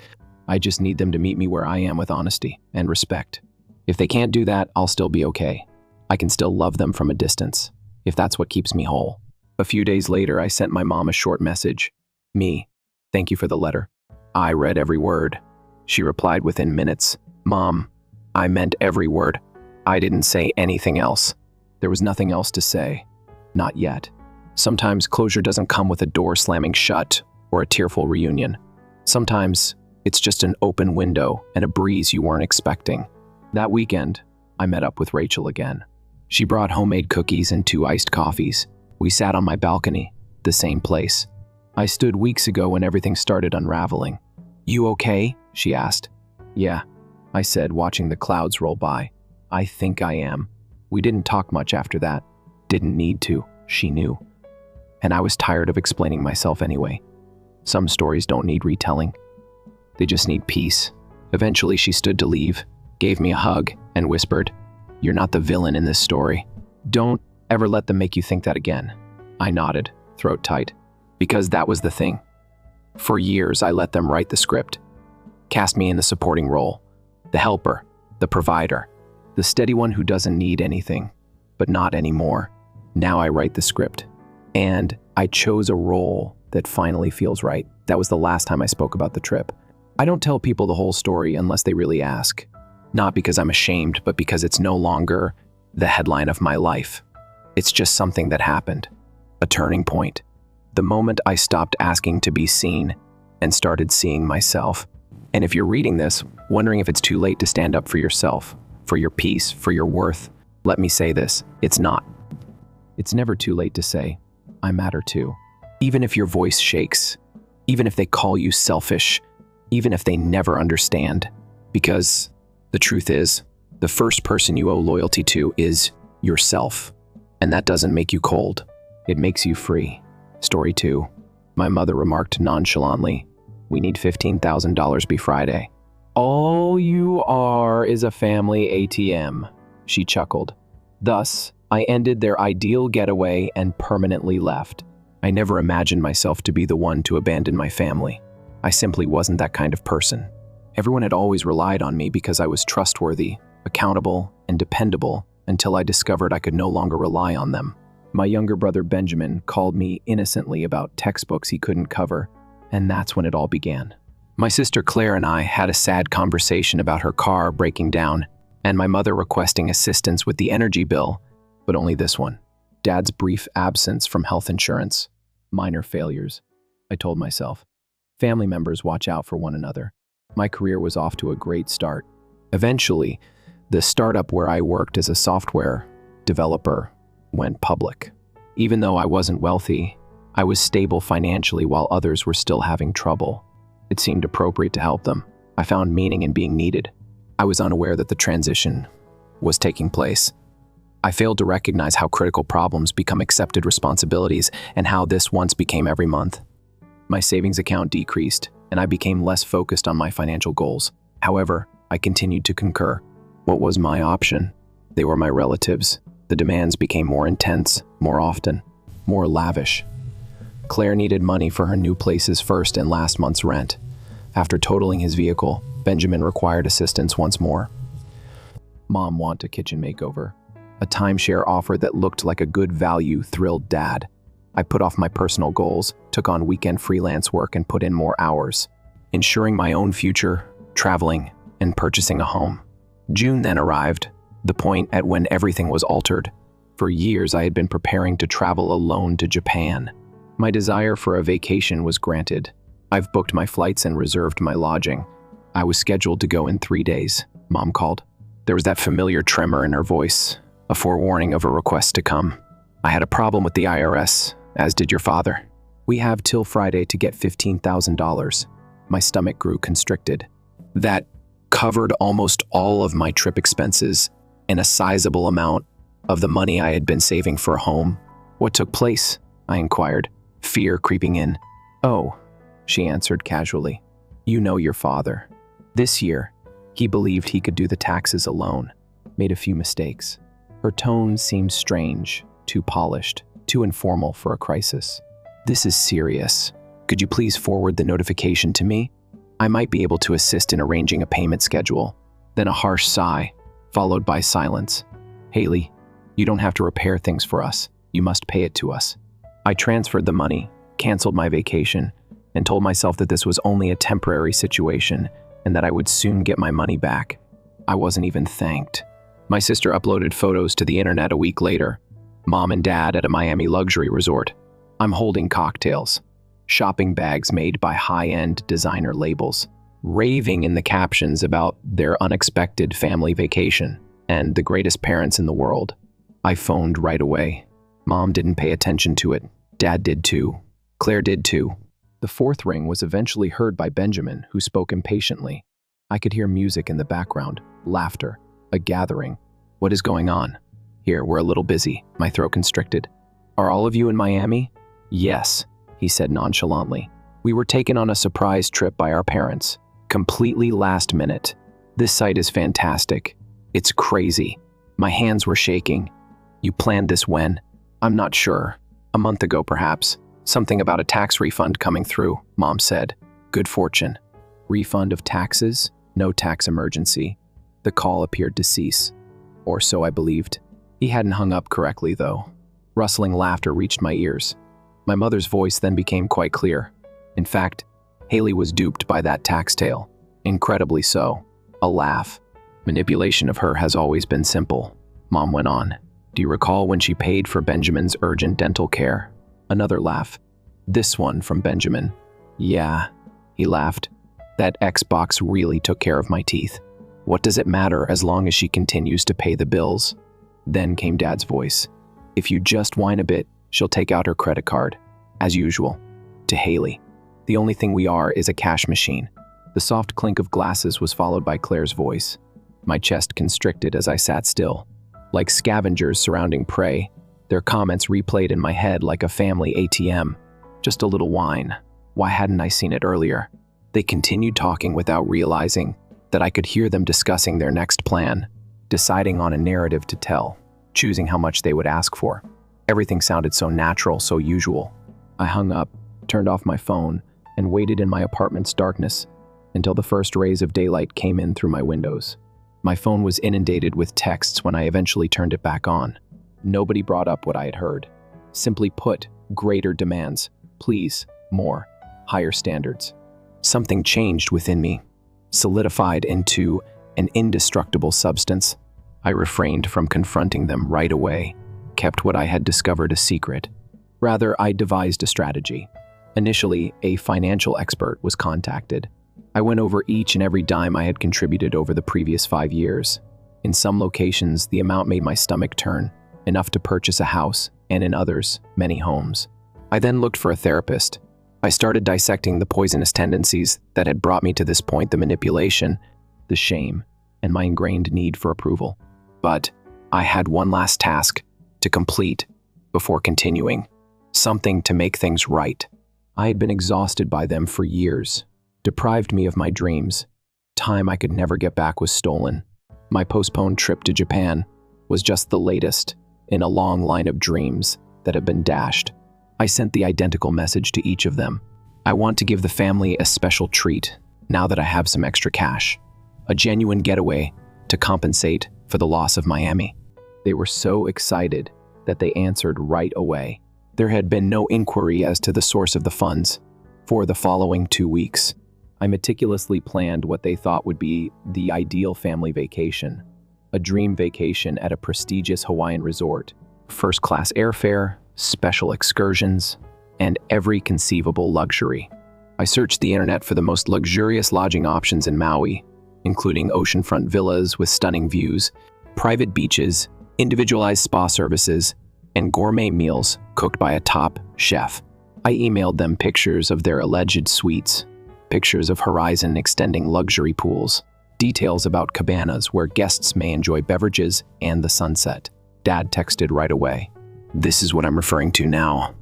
I just need them to meet me where I am with honesty and respect. If they can't do that, I'll still be okay. I can still love them from a distance, if that's what keeps me whole. A few days later, I sent my mom a short message. Me, thank you for the letter. I read every word. She replied within minutes. Mom, I meant every word. I didn't say anything else. There was nothing else to say. Not yet. Sometimes closure doesn't come with a door slamming shut or a tearful reunion. Sometimes it's just an open window and a breeze you weren't expecting. That weekend, I met up with Rachel again. She brought homemade cookies and 2 iced coffees. We sat on my balcony, the same place. I stood weeks ago when everything started unraveling. You okay? She asked. Yeah, I said, watching the clouds roll by. I think I am. We didn't talk much after that. Didn't need to, she knew. And I was tired of explaining myself anyway. Some stories don't need retelling. They just need peace. Eventually, she stood to leave, gave me a hug, and whispered, "You're not the villain in this story. Don't ever let them make you think that again." I nodded, throat tight, because that was the thing. For years, I let them write the script, cast me in the supporting role, the helper, the provider, the steady one who doesn't need anything, but not anymore. Now I write the script, and I chose a role that finally feels right. That was the last time I spoke about the trip. I don't tell people the whole story unless they really ask. Not because I'm ashamed, but because it's no longer the headline of my life. It's just something that happened. A turning point. The moment I stopped asking to be seen and started seeing myself. And if you're reading this, wondering if it's too late to stand up for yourself, for your peace, for your worth, let me say this, it's not. It's never too late to say, I matter too. Even if your voice shakes, even if they call you selfish, even if they never understand. Because the truth is, the first person you owe loyalty to is yourself. And that doesn't make you cold. It makes you free. Story 2. My mother remarked nonchalantly, we need $15,000 by Friday. All you are is a family ATM, she chuckled. Thus, I ended their ideal getaway and permanently left. I never imagined myself to be the one to abandon my family. I simply wasn't that kind of person. Everyone had always relied on me because I was trustworthy, accountable, and dependable until I discovered I could no longer rely on them. My younger brother Benjamin called me innocently about textbooks he couldn't cover, and that's when it all began. My sister Claire and I had a sad conversation about her car breaking down and my mother requesting assistance with the energy bill, but only this one. Dad's brief absence from health insurance. Minor failures, I told myself. Family members watch out for one another. My career was off to a great start. Eventually, the startup where I worked as a software developer went public. Even though I wasn't wealthy, I was stable financially while others were still having trouble. It seemed appropriate to help them. I found meaning in being needed. I was unaware that the transition was taking place. I failed to recognize how critical problems become accepted responsibilities and how this once became every month. My savings account decreased, and I became less focused on my financial goals. However, I continued to concur. What was my option? They were my relatives. The demands became more intense, more often, more lavish. Claire needed money for her new place's first and last month's rent. After totaling his vehicle, Benjamin required assistance once more. Mom wanted a kitchen makeover. A timeshare offer that looked like a good value thrilled Dad. I put off my personal goals, took on weekend freelance work, and put in more hours, ensuring my own future, traveling, and purchasing a home. June then arrived, the point at when everything was altered. For years, I had been preparing to travel alone to Japan. My desire for a vacation was granted. I've booked my flights and reserved my lodging. I was scheduled to go in 3 days. Mom called. There was that familiar tremor in her voice, a forewarning of a request to come. I had a problem with the IRS, as did your father. We have till Friday to get $15,000. My stomach grew constricted. That covered almost all of my trip expenses and a sizable amount of the money I had been saving for a home. What took place? I inquired, fear creeping in. Oh, she answered casually. You know your father. This year, he believed he could do the taxes alone, made a few mistakes. Her tone seemed strange, too polished, too informal for a crisis. This is serious. Could you please forward the notification to me? I might be able to assist in arranging a payment schedule. Then a harsh sigh, followed by silence. Haley, you don't have to repair things for us. You must pay it to us. I transferred the money, canceled my vacation, and told myself that this was only a temporary situation and that I would soon get my money back. I wasn't even thanked. My sister uploaded photos to the internet a week later. Mom and Dad at a Miami luxury resort. I'm holding cocktails, shopping bags made by high-end designer labels, raving in the captions about their unexpected family vacation and the greatest parents in the world. I phoned right away. Mom didn't pay attention to it. Dad did too. Claire did too. The fourth ring was eventually heard by Benjamin, who spoke impatiently. I could hear music in the background, laughter, a gathering. What is going on? Here, we're a little busy. My throat constricted. Are all of you in Miami? Yes, he said nonchalantly. We were taken on a surprise trip by our parents. Completely last minute. This site is fantastic. It's crazy. My hands were shaking. You planned this when? I'm not sure. A month ago, perhaps. Something about a tax refund coming through, Mom said. Good fortune. Refund of taxes? No tax emergency. The call appeared to cease. Or so I believed. He hadn't hung up correctly, though. Rustling laughter reached my ears. My mother's voice then became quite clear. In fact, Haley was duped by that tax tale. Incredibly so. A laugh. Manipulation of her has always been simple. Mom went on. Do you recall when she paid for Benjamin's urgent dental care? Another laugh. This one from Benjamin. Yeah, he laughed. That Xbox really took care of my teeth. What does it matter as long as she continues to pay the bills? Then came Dad's voice. If you just whine a bit, she'll take out her credit card. As usual. To Haley. The only thing we are is a cash machine. The soft clink of glasses was followed by Claire's voice. My chest constricted as I sat still. Like scavengers surrounding prey, their comments replayed in my head like a family ATM. Just a little whine. Why hadn't I seen it earlier? They continued talking without realizing that I could hear them discussing their next plan, deciding on a narrative to tell, choosing how much they would ask for. Everything sounded so natural, so usual. I hung up, turned off my phone, and waited in my apartment's darkness until the first rays of daylight came in through my windows. My phone was inundated with texts when I eventually turned it back on. Nobody brought up what I had heard. Simply put, greater demands. Please, more, higher standards. Something changed within me, solidified into an indestructible substance. I refrained from confronting them right away, kept what I had discovered a secret. Rather, I devised a strategy. Initially, a financial expert was contacted. I went over each and every dime I had contributed over the previous 5 years. In some locations, the amount made my stomach turn, enough to purchase a house, and in others, many homes. I then looked for a therapist. I started dissecting the poisonous tendencies that had brought me to this point, the manipulation, the shame, and my ingrained need for approval. But I had one last task to complete before continuing. Something to make things right. I had been exhausted by them for years, deprived me of my dreams. Time I could never get back was stolen. My postponed trip to Japan was just the latest in a long line of dreams that had been dashed. I sent the identical message to each of them. I want to give the family a special treat now that I have some extra cash. A genuine getaway to compensate for the loss of Miami. They were so excited that they answered right away. There had been no inquiry as to the source of the funds. For the following 2 weeks, I meticulously planned what they thought would be the ideal family vacation. A dream vacation at a prestigious Hawaiian resort. First-class airfare, special excursions, and every conceivable luxury. I searched the internet for the most luxurious lodging options in Maui, including oceanfront villas with stunning views, private beaches, individualized spa services, and gourmet meals cooked by a top chef. I emailed them pictures of their alleged suites, pictures of horizon-extending luxury pools, details about cabanas where guests may enjoy beverages and the sunset. Dad texted right away. This is what I'm referring to now.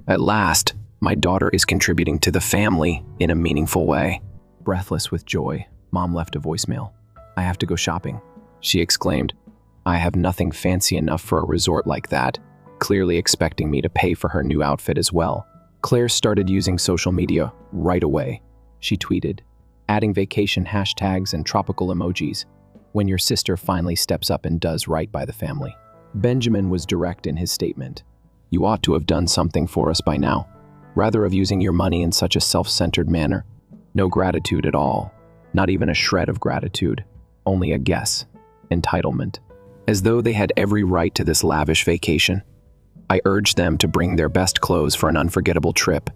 At last, my daughter is contributing to the family in a meaningful way. Breathless with joy, Mom left a voicemail. I have to go shopping, she exclaimed. I have nothing fancy enough for a resort like that, clearly expecting me to pay for her new outfit as well. Claire started using social media right away. She tweeted, adding vacation hashtags and tropical emojis, when your sister finally steps up and does right by the family. Benjamin was direct in his statement. You ought to have done something for us by now, rather of using your money in such a self-centered manner. No gratitude at all, not even a shred of gratitude, only a guess, entitlement. As though they had every right to this lavish vacation. I urged them to bring their best clothes for an unforgettable trip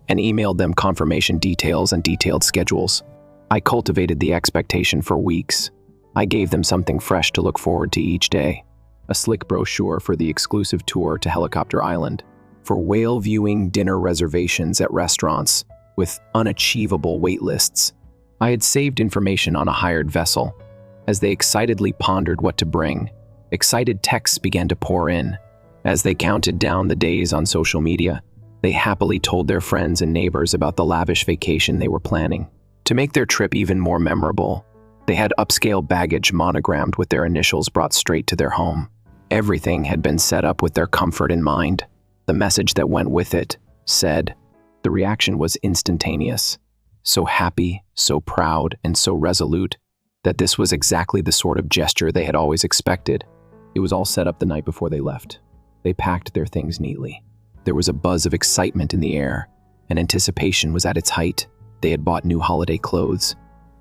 and emailed them confirmation details and detailed schedules. I cultivated the expectation for weeks. I gave them something fresh to look forward to each day. A slick brochure for the exclusive tour to Helicopter Island, for whale viewing dinner reservations at restaurants with unachievable wait lists. I had saved information on a hired vessel. As they excitedly pondered what to bring, excited texts began to pour in. As they counted down the days on social media, they happily told their friends and neighbors about the lavish vacation they were planning. To make their trip even more memorable, they had upscale baggage monogrammed with their initials brought straight to their home. Everything had been set up with their comfort in mind. The message that went with it said, the reaction was instantaneous. So happy, so proud, and so resolute that this was exactly the sort of gesture they had always expected. It was all set up the night before they left. They packed their things neatly. There was a buzz of excitement in the air, and anticipation was at its height. They had bought new holiday clothes.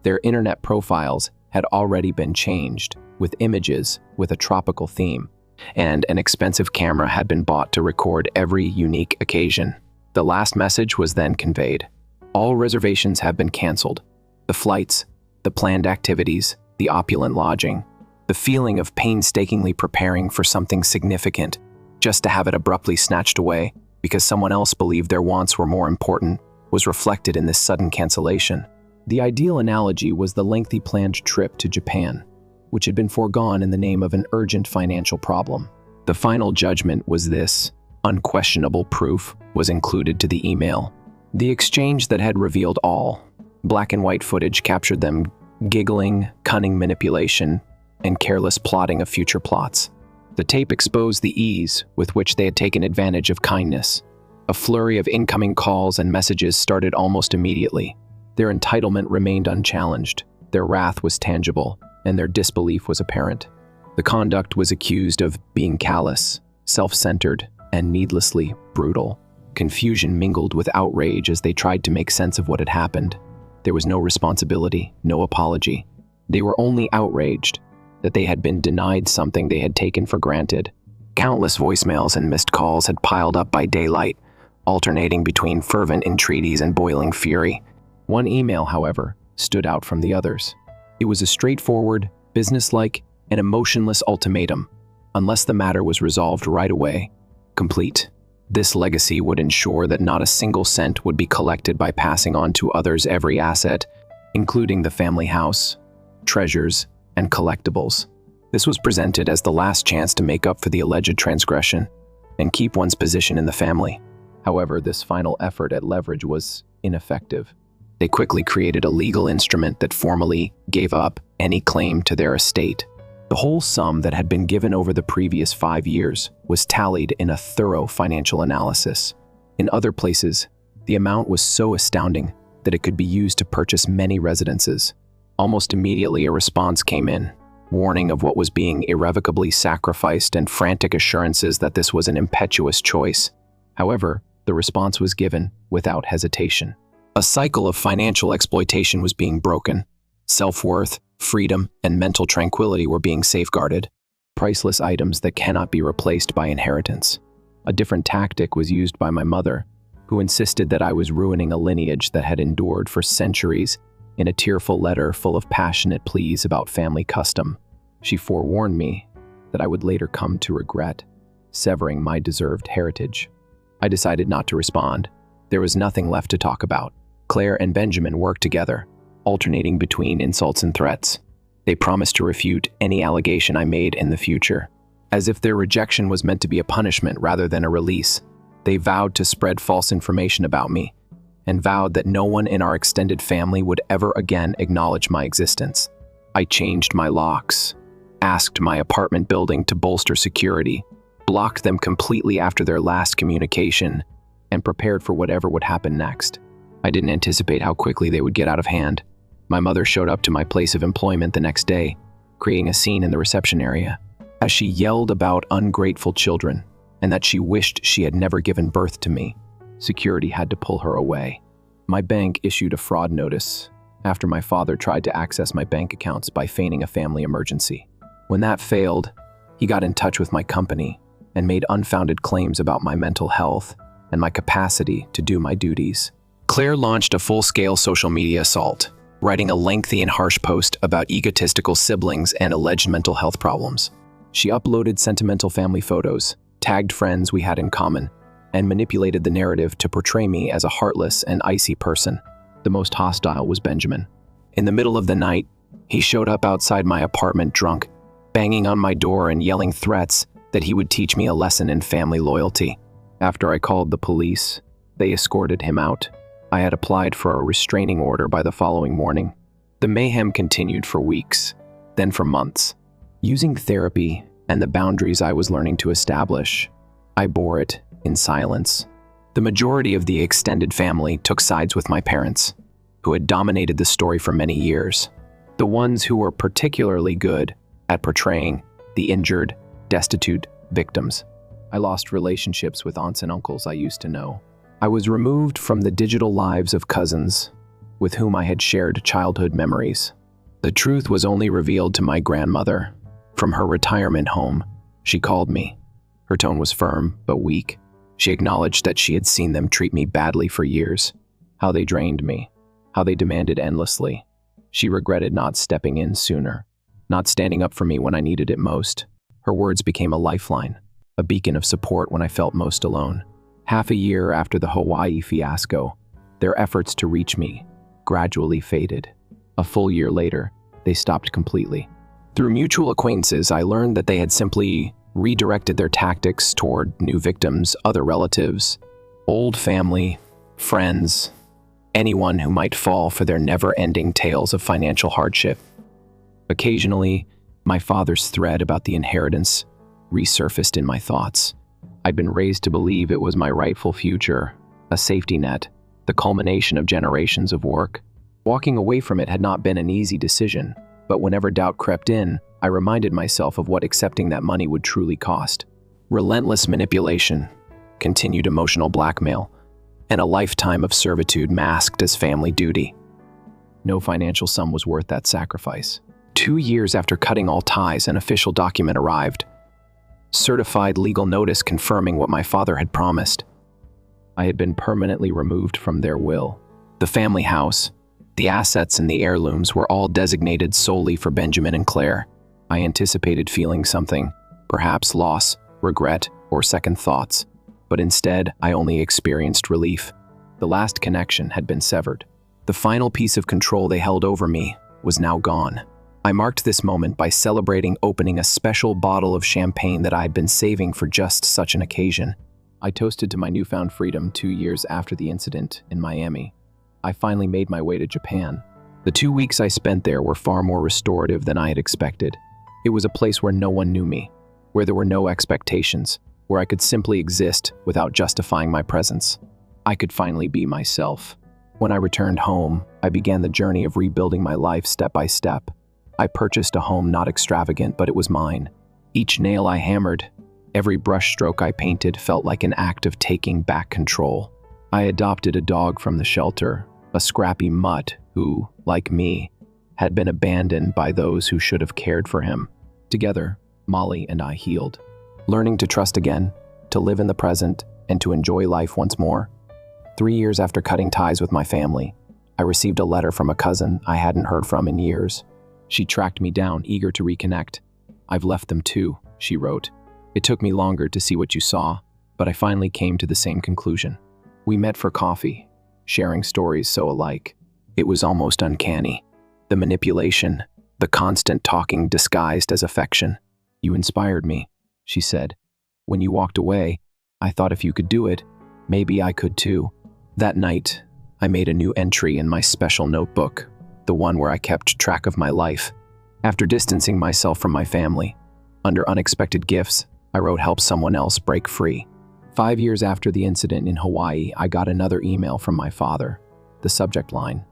Their internet profiles had already been changed, with images with a tropical theme, and an expensive camera had been bought to record every unique occasion. The last message was then conveyed. All reservations have been canceled. The flights, the planned activities, the opulent lodging, the feeling of painstakingly preparing for something significant just to have it abruptly snatched away because someone else believed their wants were more important, was reflected in this sudden cancellation. The ideal analogy was the lengthy planned trip to Japan, which had been foregone in the name of an urgent financial problem. The final judgment was this: unquestionable proof was included to the email. The exchange that had revealed all. Black and white footage captured them giggling, cunning manipulation, and careless plotting of future plots. The tape exposed the ease with which they had taken advantage of kindness. A flurry of incoming calls and messages started almost immediately. Their entitlement remained unchallenged, their wrath was tangible, and their disbelief was apparent. The conduct was accused of being callous, self-centered, and needlessly brutal. Confusion mingled with outrage as they tried to make sense of what had happened. There was no responsibility, no apology. They were only outraged that they had been denied something they had taken for granted. Countless voicemails and missed calls had piled up by daylight, alternating between fervent entreaties and boiling fury. One email, however, stood out from the others. It was a straightforward, businesslike, and emotionless ultimatum. Unless the matter was resolved right away, complete. This legacy would ensure that not a single cent would be collected by passing on to others every asset, including the family house, treasures, and collectibles. This was presented as the last chance to make up for the alleged transgression and keep one's position in the family. However, this final effort at leverage was ineffective. They quickly created a legal instrument that formally gave up any claim to their estate. The whole sum that had been given over the previous 5 years was tallied in a thorough financial analysis. In other places, the amount was so astounding that it could be used to purchase many residences. Almost immediately, a response came in, warning of what was being irrevocably sacrificed and frantic assurances that this was an impetuous choice. However, the response was given without hesitation. A cycle of financial exploitation was being broken. Self-worth, freedom, and mental tranquility were being safeguarded. Priceless items that cannot be replaced by inheritance. A different tactic was used by my mother, who insisted that I was ruining a lineage that had endured for centuries in a tearful letter full of passionate pleas about family custom. She forewarned me that I would later come to regret severing my deserved heritage. I decided not to respond. There was nothing left to talk about. Claire and Benjamin worked together, alternating between insults and threats. They promised to refute any allegation I made in the future. As if their rejection was meant to be a punishment rather than a release, they vowed to spread false information about me, and vowed that no one in our extended family would ever again acknowledge my existence. I changed my locks, asked my apartment building to bolster security, blocked them completely after their last communication, and prepared for whatever would happen next. I didn't anticipate how quickly they would get out of hand. My mother showed up to my place of employment the next day, creating a scene in the reception area. As she yelled about ungrateful children and that she wished she had never given birth to me, security had to pull her away. My bank issued a fraud notice after my father tried to access my bank accounts by feigning a family emergency. When that failed, he got in touch with my company and made unfounded claims about my mental health and my capacity to do my duties. Claire launched a full-scale social media assault, writing a lengthy and harsh post about egotistical siblings and alleged mental health problems. She uploaded sentimental family photos, tagged friends we had in common, and manipulated the narrative to portray me as a heartless and icy person. The most hostile was Benjamin. In the middle of the night, he showed up outside my apartment drunk, banging on my door and yelling threats that he would teach me a lesson in family loyalty. After I called the police, they escorted him out. I had applied for a restraining order by the following morning. The mayhem continued for weeks, then for months. Using therapy and the boundaries I was learning to establish, I bore it in silence. The majority of the extended family took sides with my parents, who had dominated the story for many years. The ones who were particularly good at portraying the injured, destitute victims. I lost relationships with aunts and uncles I used to know. I was removed from the digital lives of cousins with whom I had shared childhood memories. The truth was only revealed to my grandmother. From her retirement home, she called me. Her tone was firm but weak. She acknowledged that she had seen them treat me badly for years, how they drained me, how they demanded endlessly. She regretted not stepping in sooner, not standing up for me when I needed it most. Her words became a lifeline. a beacon of support when I felt most alone. Half a year after the Hawaii fiasco, their efforts to reach me gradually faded. A full year later, they stopped completely. Through mutual acquaintances, I learned that they had simply redirected their tactics toward new victims, other relatives, old family, friends, anyone who might fall for their never-ending tales of financial hardship. Occasionally, my father's thread about the inheritance resurfaced in my thoughts. I'd been raised to believe it was my rightful future, a safety net, the culmination of generations of work. Walking away from it had not been an easy decision, but whenever doubt crept in, I reminded myself of what accepting that money would truly cost. Relentless manipulation, continued emotional blackmail, and a lifetime of servitude masked as family duty. No financial sum was worth that sacrifice. 2 years after cutting all ties, an official document arrived. Certified legal notice confirming what my father had promised. I had been permanently removed from their will. The family house, the assets and the heirlooms were all designated solely for Benjamin and Claire. I anticipated feeling something, perhaps loss, regret, or second thoughts, but instead I only experienced relief. The last connection had been severed. The final piece of control they held over me was now gone. I marked this moment by celebrating opening a special bottle of champagne that I had been saving for just such an occasion. I toasted to my newfound freedom 2 years after the incident in Miami. I finally made my way to Japan. The 2 weeks I spent there were far more restorative than I had expected. It was a place where no one knew me, where there were no expectations, where I could simply exist without justifying my presence. I could finally be myself. When I returned home, I began the journey of rebuilding my life step by step. I purchased a home not extravagant, but it was mine. Each nail I hammered, every brushstroke I painted felt like an act of taking back control. I adopted a dog from the shelter, a scrappy mutt who, like me, had been abandoned by those who should have cared for him. Together, Molly and I healed, learning to trust again, to live in the present, and to enjoy life once more. 3 years after cutting ties with my family, I received a letter from a cousin I hadn't heard from in years. She tracked me down, eager to reconnect. "I've left them too," she wrote. "It took me longer to see what you saw, but I finally came to the same conclusion." We met for coffee, sharing stories so alike. It was almost uncanny. The manipulation, the constant talking disguised as affection. "You inspired me," she said. "When you walked away, I thought if you could do it, maybe I could too." That night, I made a new entry in my special notebook, the one where I kept track of my life. After distancing myself from my family, under unexpected gifts, I wrote "Help someone else break free." 5 years after the incident in Hawaii, I got another email from my father. The subject line,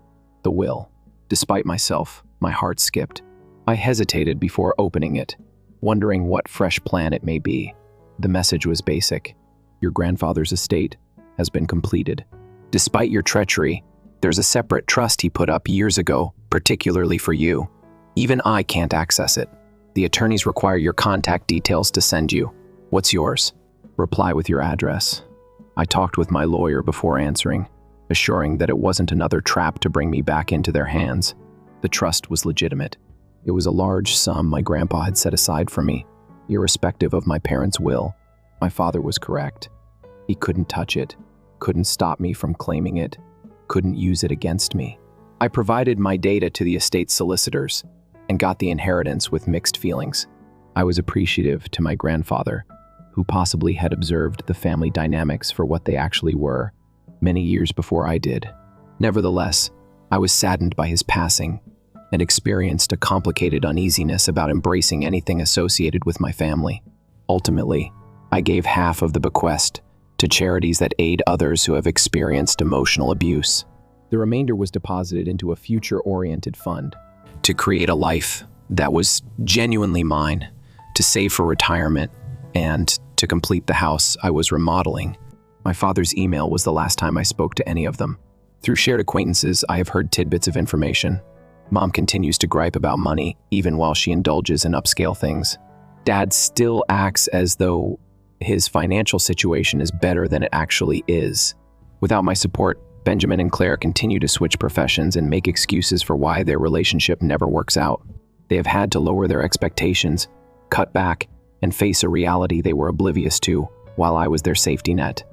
"The will." Despite myself, my heart skipped. I hesitated before opening it, wondering what fresh plan it may be. The message was basic. "Your grandfather's estate has been completed. Despite your treachery, there's a separate trust he put up years ago, particularly for you. Even I can't access it. The attorneys require your contact details to send you. What's yours? Reply with your address." I talked with my lawyer before answering, assuring that it wasn't another trap to bring me back into their hands. The trust was legitimate. It was a large sum my grandpa had set aside for me, irrespective of my parents' will. My father was correct. He couldn't touch it, couldn't stop me from claiming it, couldn't use it against me. I provided my data to the estate solicitors and got the inheritance with mixed feelings. I was appreciative to my grandfather, who possibly had observed the family dynamics for what they actually were, many years before I did. Nevertheless, I was saddened by his passing and experienced a complicated uneasiness about embracing anything associated with my family. Ultimately, I gave half of the bequest to charities that aid others who have experienced emotional abuse. The remainder was deposited into a future-oriented fund to create a life that was genuinely mine, to save for retirement, and to complete the house I was remodeling. My father's email was the last time I spoke to any of them. Through shared acquaintances, I have heard tidbits of information. Mom continues to gripe about money, even while she indulges in upscale things. Dad still acts as though his financial situation is better than it actually is. Without my support, Benjamin and Claire continue to switch professions and make excuses for why their relationship never works out. They have had to lower their expectations, cut back, and face a reality they were oblivious to while I was their safety net.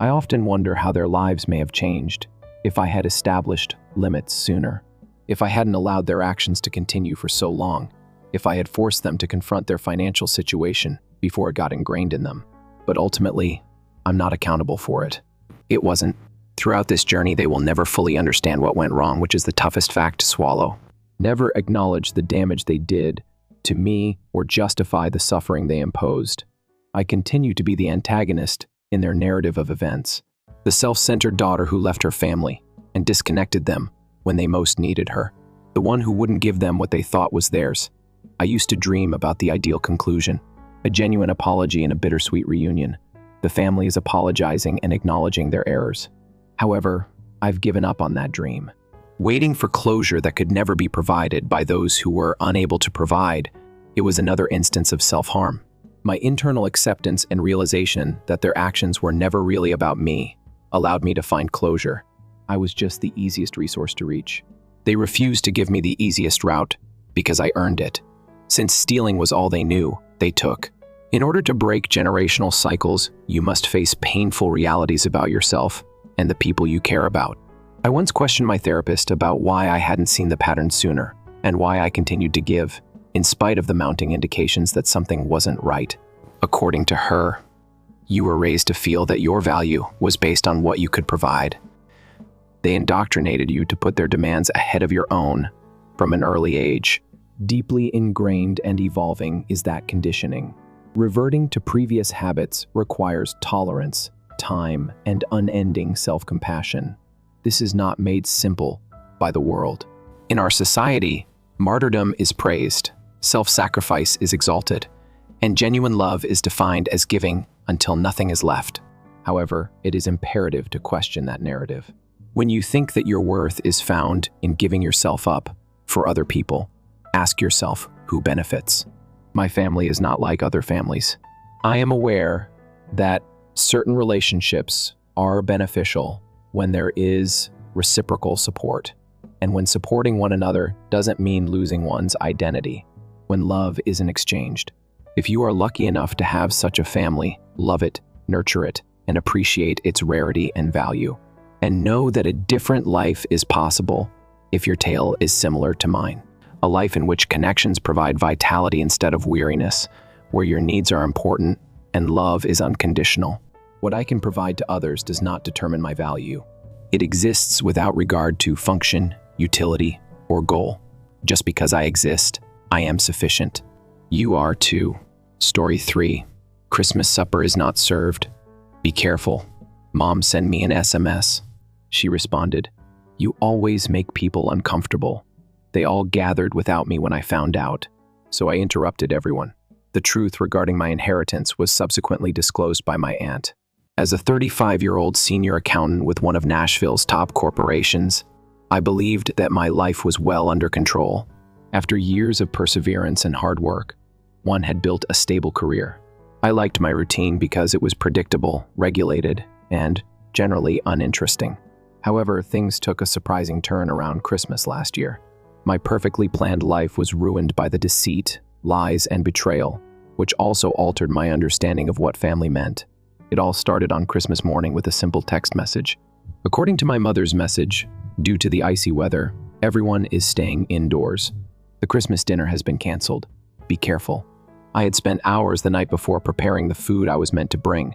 I often wonder how their lives may have changed if I had established limits sooner, if I hadn't allowed their actions to continue for so long, if I had forced them to confront their financial situation before it got ingrained in them. But ultimately, I'm not accountable for it. It wasn't. Throughout this journey, they will never fully understand what went wrong, which is the toughest fact to swallow. Never acknowledge the damage they did to me or justify the suffering they imposed. I continue to be the antagonist in their narrative of events, the self-centered daughter who left her family and disconnected them when they most needed her, the one who wouldn't give them what they thought was theirs. I used to dream about the ideal conclusion, a genuine apology and a bittersweet reunion. The family is apologizing and acknowledging their errors. However, I've given up on that dream. Waiting for closure that could never be provided by those who were unable to provide, it was another instance of self-harm. My internal acceptance and realization that their actions were never really about me allowed me to find closure. I was just the easiest resource to reach. They refused to give me the easiest route because I earned it. Since stealing was all they knew, they took. In order to break generational cycles, you must face painful realities about yourself and the people you care about. I once questioned my therapist about why I hadn't seen the pattern sooner and why I continued to give, in spite of the mounting indications that something wasn't right. According to her, you were raised to feel that your value was based on what you could provide. They indoctrinated you to put their demands ahead of your own from an early age. Deeply ingrained and evolving is that conditioning. Reverting to previous habits requires tolerance, time, and unending self-compassion. This is not made simple by the world. In our society, martyrdom is praised, self-sacrifice is exalted, and genuine love is defined as giving until nothing is left. However, it is imperative to question that narrative. When you think that your worth is found in giving yourself up for other people, ask yourself who benefits. My family is not like other families. I am aware that certain relationships are beneficial when there is reciprocal support, and when supporting one another doesn't mean losing one's identity, when love isn't exchanged. If you are lucky enough to have such a family, love it, nurture it, and appreciate its rarity and value. And know that a different life is possible if your tale is similar to mine. A life in which connections provide vitality instead of weariness, where your needs are important and love is unconditional. What I can provide to others does not determine my value. It exists without regard to function, utility, or goal. Just because I exist, I am sufficient. You are too. Story 3. Christmas supper is not served. Be careful. Mom sent me an SMS. She responded, "You always make people uncomfortable." They all gathered without me when I found out, so I interrupted everyone. The truth regarding my inheritance was subsequently disclosed by my aunt. As a 35-year-old senior accountant with one of Nashville's top corporations, I believed that my life was well under control. After years of perseverance and hard work, one had built a stable career. I liked my routine because it was predictable, regulated, and generally uninteresting. However, things took a surprising turn around Christmas last year. My perfectly planned life was ruined by the deceit, lies, and betrayal, which also altered my understanding of what family meant. It all started on Christmas morning with a simple text message. According to my mother's message, due to the icy weather, everyone is staying indoors. The Christmas dinner has been canceled. Be careful. I had spent hours the night before preparing the food I was meant to bring,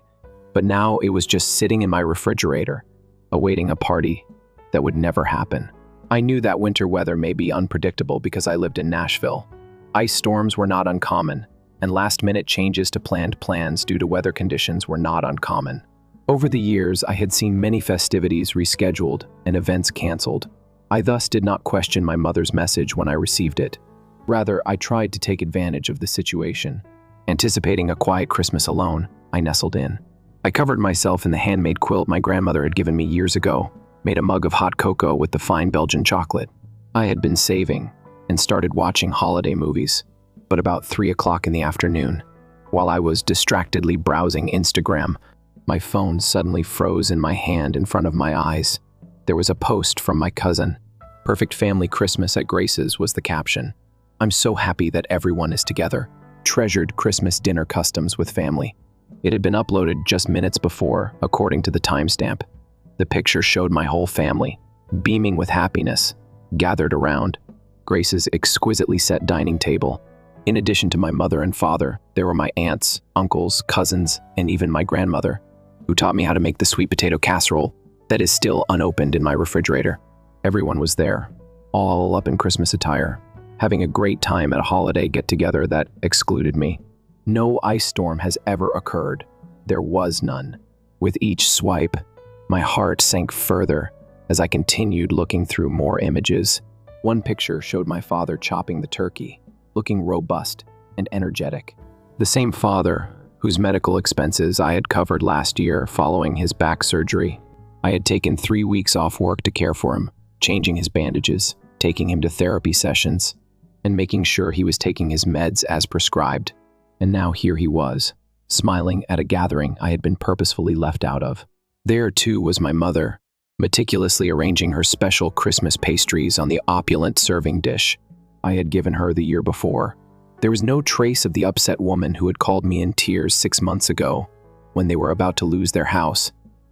but now it was just sitting in my refrigerator, awaiting a party that would never happen. I knew that winter weather may be unpredictable because I lived in Nashville. Ice storms were not uncommon, and last-minute changes to planned plans due to weather conditions were not uncommon. Over the years, I had seen many festivities rescheduled and events canceled. I thus did not question my mother's message when I received it. Rather, I tried to take advantage of the situation. Anticipating a quiet Christmas alone, I nestled in. I covered myself in the handmade quilt my grandmother had given me years ago, made a mug of hot cocoa with the fine Belgian chocolate. I had been saving and started watching holiday movies. But about 3 o'clock in the afternoon, while I was distractedly browsing Instagram, my phone suddenly froze in my hand in front of my eyes. There was a post from my cousin. "Perfect family Christmas at Grace's" was the caption. "I'm so happy that everyone is together. treasured Christmas dinner customs with family. It had been uploaded just minutes before, according to the timestamp. The picture showed my whole family, beaming with happiness, gathered around Grace's exquisitely set dining table. In addition to my mother and father, there were my aunts, uncles, cousins, and even my grandmother, who taught me how to make the sweet potato casserole that is still unopened in my refrigerator. Everyone was there, all up in Christmas attire, having a great time at a holiday get-together that excluded me. No ice storm has ever occurred. There was none. With each swipe, my heart sank further as I continued looking through more images. One picture showed my father chopping the turkey, looking robust and energetic. The same father whose medical expenses I had covered last year following his back surgery. I had taken 3 weeks off work to care for him, changing his bandages, taking him to therapy sessions, and making sure he was taking his meds as prescribed. And now here he was, smiling at a gathering I had been purposefully left out of. There, too, was my mother, meticulously arranging her special Christmas pastries on the opulent serving dish I had given her the year before. There was no trace of the upset woman who had called me in tears 6 months ago when they were about to lose their house.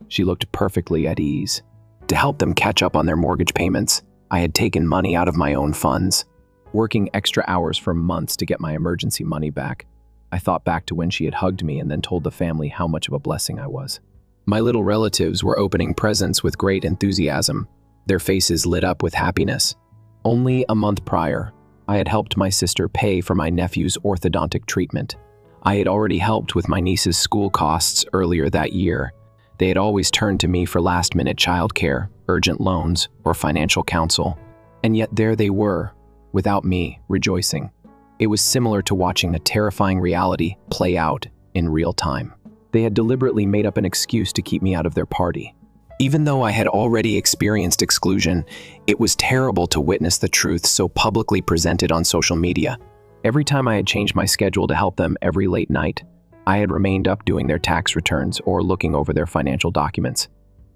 She looked perfectly at ease. To help them catch up on their mortgage payments, I had taken money out of my own funds, working extra hours for months to get my emergency money back. I thought back to when she had hugged me and then told the family how much of a blessing I was. My little relatives were opening presents with great enthusiasm, their faces lit up with happiness. Only a month prior, I had helped my sister pay for my nephew's orthodontic treatment. I had already helped with my niece's school costs earlier that year. They had always turned to me for last-minute childcare, urgent loans, or financial counsel. And yet there they were, without me, rejoicing. It was similar to watching a terrifying reality play out in real time. They had deliberately made up an excuse to keep me out of their party. Even though I had already experienced exclusion, it was terrible to witness the truth so publicly presented on social media. Every time I had changed my schedule to help them every late night, I had remained up doing their tax returns or looking over their financial documents.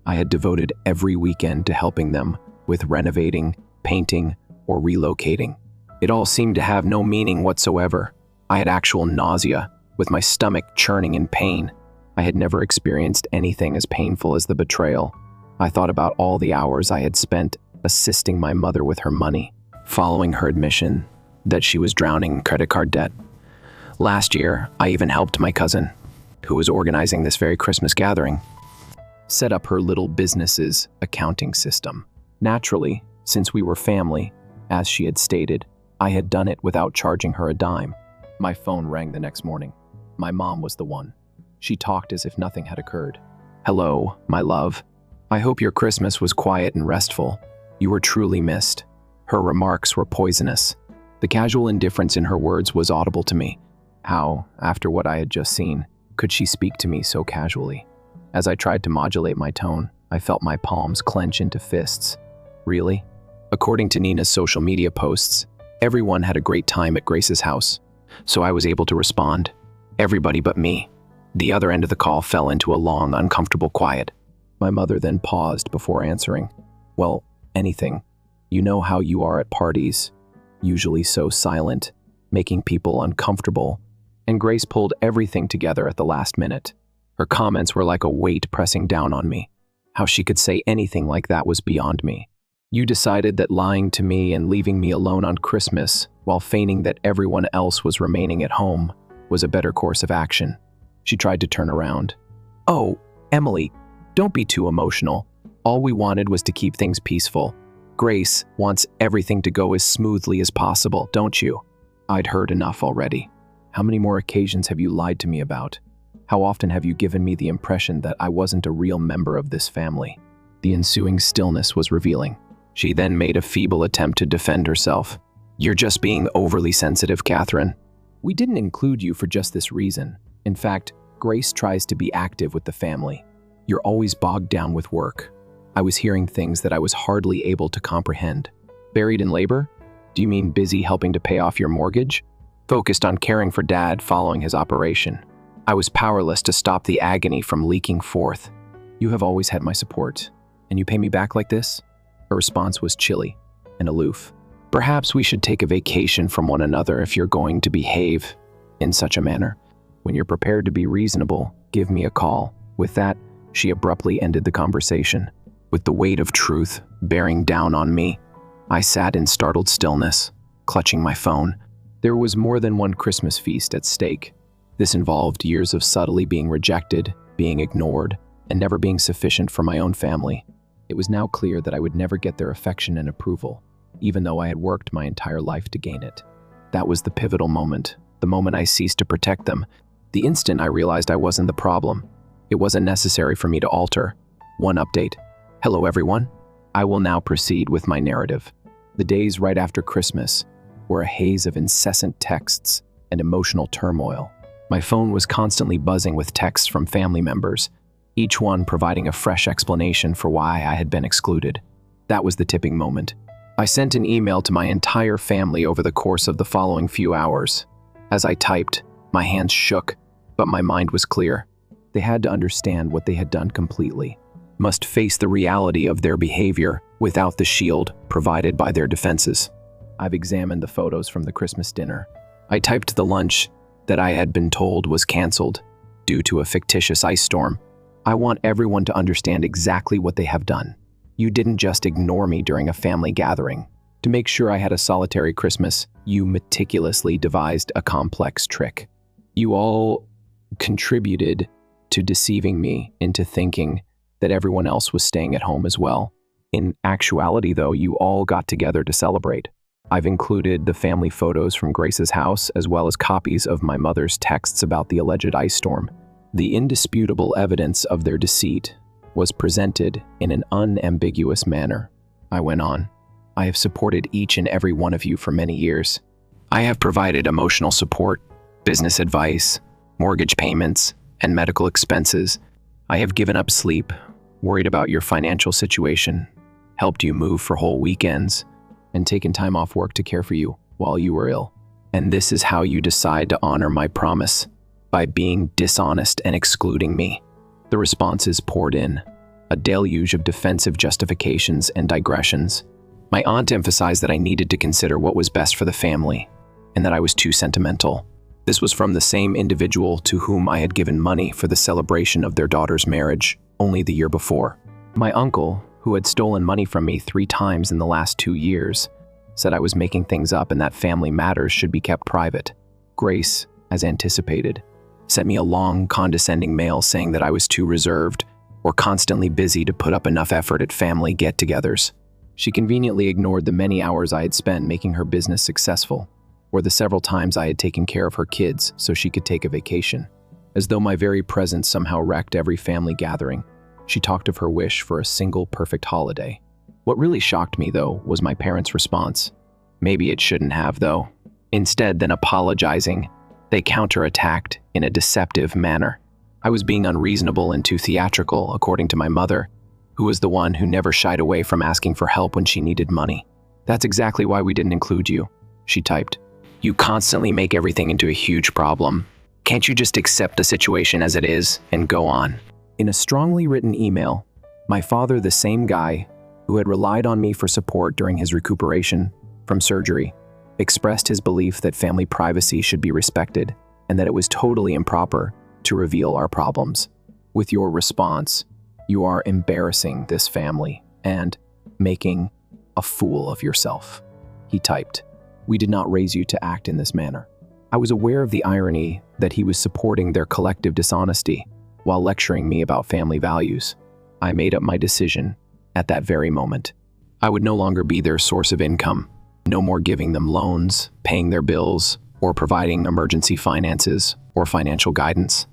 I had devoted every weekend to helping them with renovating, painting, or relocating. It all seemed to have no meaning whatsoever. I had actual nausea, with my stomach churning in pain. I had never experienced anything as painful as the betrayal. I thought about all the hours I had spent assisting my mother with her money, following her admission that she was drowning in credit card debt. Last year, I even helped my cousin, who was organizing this very Christmas gathering, set up her little business's accounting system. Naturally, since we were family, as she had stated, I had done it without charging her a dime. My phone rang the next morning. My mom was the one. She talked as if nothing had occurred. "Hello, my love. I hope your Christmas was quiet and restful. You were truly missed." Her remarks were poisonous. The casual indifference in her words was audible to me. How, after what I had just seen, could she speak to me so casually? As I tried to modulate my tone, I felt my palms clench into fists. Really? According to Nina's social media posts, everyone had a great time at Grace's house, so I was able to respond. Everybody but me. The other end of the call fell into a long, uncomfortable quiet. My mother then paused before answering. "Well, anything. You know how you are at parties, usually so silent, making people uncomfortable." And Grace pulled everything together at the last minute. Her comments were like a weight pressing down on me. How she could say anything like that was beyond me. "You decided that lying to me and leaving me alone on Christmas, while feigning that everyone else was remaining at home, was a better course of action." She tried to turn around. "Oh, Emily, don't be too emotional. All we wanted was to keep things peaceful. Grace wants everything to go as smoothly as possible, don't you?" I'd heard enough already. How many more occasions have you lied to me about? How often have you given me the impression that I wasn't a real member of this family? The ensuing stillness was revealing. She then made a feeble attempt to defend herself. "You're just being overly sensitive, Catherine. We didn't include you for just this reason. In fact, Grace tries to be active with the family. You're always bogged down with work." I was hearing things that I was hardly able to comprehend. "Buried in labor? Do you mean busy helping to pay off your mortgage?" "Focused on caring for Dad following his operation. I was powerless to stop the agony from leaking forth." "You have always had my support, and you pay me back like this?" Her response was chilly and aloof. "Perhaps we should take a vacation from one another if you're going to behave." in such a manner. When you're prepared to be reasonable, give me a call. With that, she abruptly ended the conversation. With the weight of truth bearing down on me, I sat in startled stillness, clutching my phone. There was more than one Christmas feast at stake. This involved years of subtly being rejected, being ignored, and never being sufficient for my own family. It was now clear that I would never get their affection and approval, even though I had worked my entire life to gain it. That was the pivotal moment, the moment I ceased to protect them, the instant I realized I wasn't the problem. It wasn't necessary for me to alter. One update. Hello, everyone. I will now proceed with my narrative. The days right after Christmas were a haze of incessant texts and emotional turmoil. My phone was constantly buzzing with texts from family members, each one providing a fresh explanation for why I had been excluded. That was the tipping moment. I sent an email to my entire family over the course of the following few hours. As I typed, my hands shook, but my mind was clear. They had to understand what they had done completely, must face the reality of their behavior without the shield provided by their defenses. I've examined the photos from the Christmas dinner. I typed the lunch that I had been told was canceled due to a fictitious ice storm. I want everyone to understand exactly what they have done. You didn't just ignore me during a family gathering. To make sure I had a solitary Christmas, you meticulously devised a complex trick. You all contributed to deceiving me into thinking that everyone else was staying at home as well. In actuality, though, you all got together to celebrate. I've included the family photos from Grace's house as well as copies of my mother's texts about the alleged ice storm. The indisputable evidence of their deceit was presented in an unambiguous manner. I went on. I have supported each and every one of you for many years. I have provided emotional support, business advice, mortgage payments, and medical expenses. I have given up sleep, worried about your financial situation, helped you move for whole weekends, and taken time off work to care for you while you were ill. And this is how you decide to honor my promise, by being dishonest and excluding me. The responses poured in, a deluge of defensive justifications and digressions. My aunt emphasized that I needed to consider what was best for the family, and that I was too sentimental. This was from the same individual to whom I had given money for the celebration of their daughter's marriage only the year before. My uncle, who had stolen money from me 3 times in the last 2 years, said I was making things up and that family matters should be kept private. Grace, as anticipated, sent me a long, condescending mail saying that I was too reserved or constantly busy to put up enough effort at family get-togethers. She conveniently ignored the many hours I had spent making her business successful, or the several times I had taken care of her kids so she could take a vacation. As though my very presence somehow wrecked every family gathering, she talked of her wish for a single perfect holiday. What really shocked me, though, was my parents' response. Maybe it shouldn't have, though. Instead than apologizing, they counterattacked in a deceptive manner. I was being unreasonable and too theatrical, according to my mother, who was the one who never shied away from asking for help when she needed money. That's exactly why we didn't include you, she typed. You constantly make everything into a huge problem. Can't you just accept the situation as it is and go on? In a strongly written email, my father, the same guy who had relied on me for support during his recuperation from surgery, expressed his belief that family privacy should be respected and that it was totally improper to reveal our problems. With your response, you are embarrassing this family and making a fool of yourself, he typed. We did not raise you to act in this manner. I was aware of the irony that he was supporting their collective dishonesty while lecturing me about family values. I made up my decision at that very moment. I would no longer be their source of income, no more giving them loans, paying their bills, or providing emergency finances or financial guidance.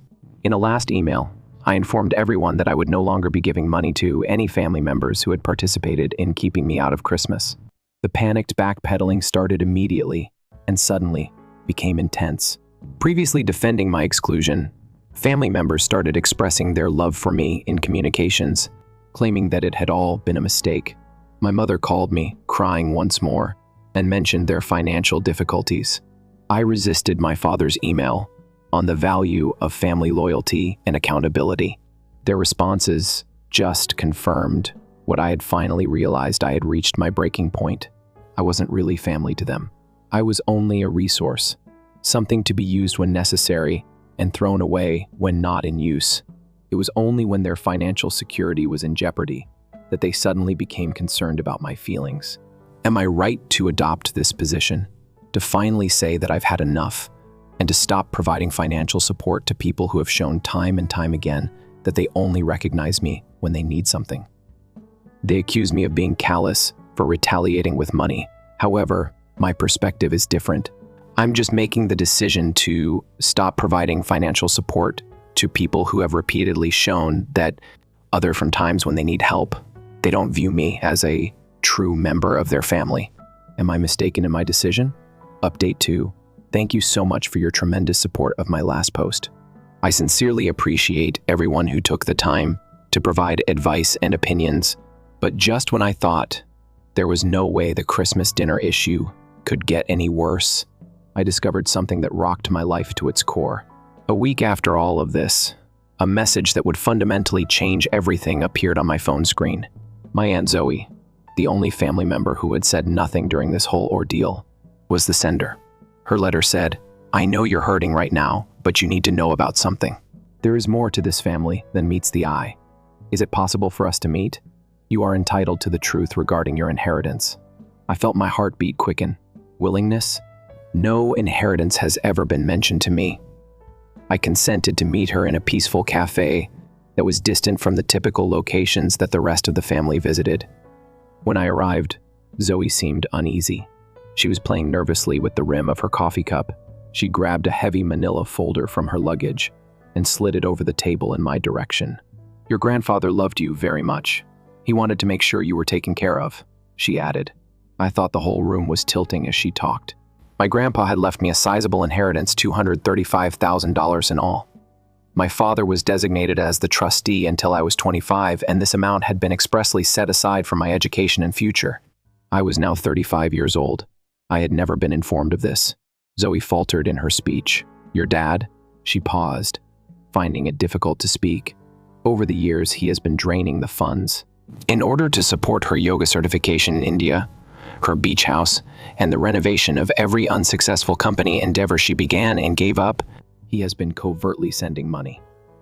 In a last email, I informed everyone that I would no longer be giving money to any family members who had participated in keeping me out of Christmas. The panicked backpedaling started immediately and suddenly became intense. Previously defending my exclusion, family members started expressing their love for me in communications, claiming that it had all been a mistake. My mother called me, crying once more, and mentioned their financial difficulties. I resisted my father's email on the value of family loyalty and accountability. Their responses just confirmed what I had finally realized. I had reached my breaking point. I wasn't really family to them. I was only a resource, something to be used when necessary and thrown away when not in use. It was only when their financial security was in jeopardy that they suddenly became concerned about my feelings. Am I right to adopt this position, to finally say that I've had enough, and to stop providing financial support to people who have shown time and time again that they only recognize me when they need something? They accuse me of being callous for retaliating with money. However, my perspective is different. I'm just making the decision to stop providing financial support to people who have repeatedly shown that, other from times when they need help, they don't view me as a true member of their family. Am I mistaken in my decision? Update 2. Thank you so much for your tremendous support of my last post. I sincerely appreciate everyone who took the time to provide advice and opinions, but just when I thought there was no way the Christmas dinner issue could get any worse, I discovered something that rocked my life to its core. A week after all of this, a message that would fundamentally change everything appeared on my phone screen. My Aunt Zoe, the only family member who had said nothing during this whole ordeal, was the sender. Her letter said, "I know you're hurting right now, but you need to know about something. There is more to this family than meets the eye. Is it possible for us to meet? You are entitled to the truth regarding your inheritance." I felt my heartbeat quicken. Willingness? No inheritance has ever been mentioned to me. I consented to meet her in a peaceful cafe that was distant from the typical locations that the rest of the family visited. When I arrived, Zoe seemed uneasy. She was playing nervously with the rim of her coffee cup. She grabbed a heavy manila folder from her luggage and slid it over the table in my direction. "Your grandfather loved you very much. He wanted to make sure you were taken care of," she added. I thought the whole room was tilting as she talked. My grandpa had left me a sizable inheritance, $235,000 in all. My father was designated as the trustee until I was 25, and this amount had been expressly set aside for my education and future. I was now 35 years old. I had never been informed of this. Zoe faltered in her speech. "Your dad?" She paused, finding it difficult to speak. Over the years, he has been draining the funds. In order to support her yoga certification in India, her beach house, and the renovation of every unsuccessful company endeavor she began and gave up, he has been covertly sending money.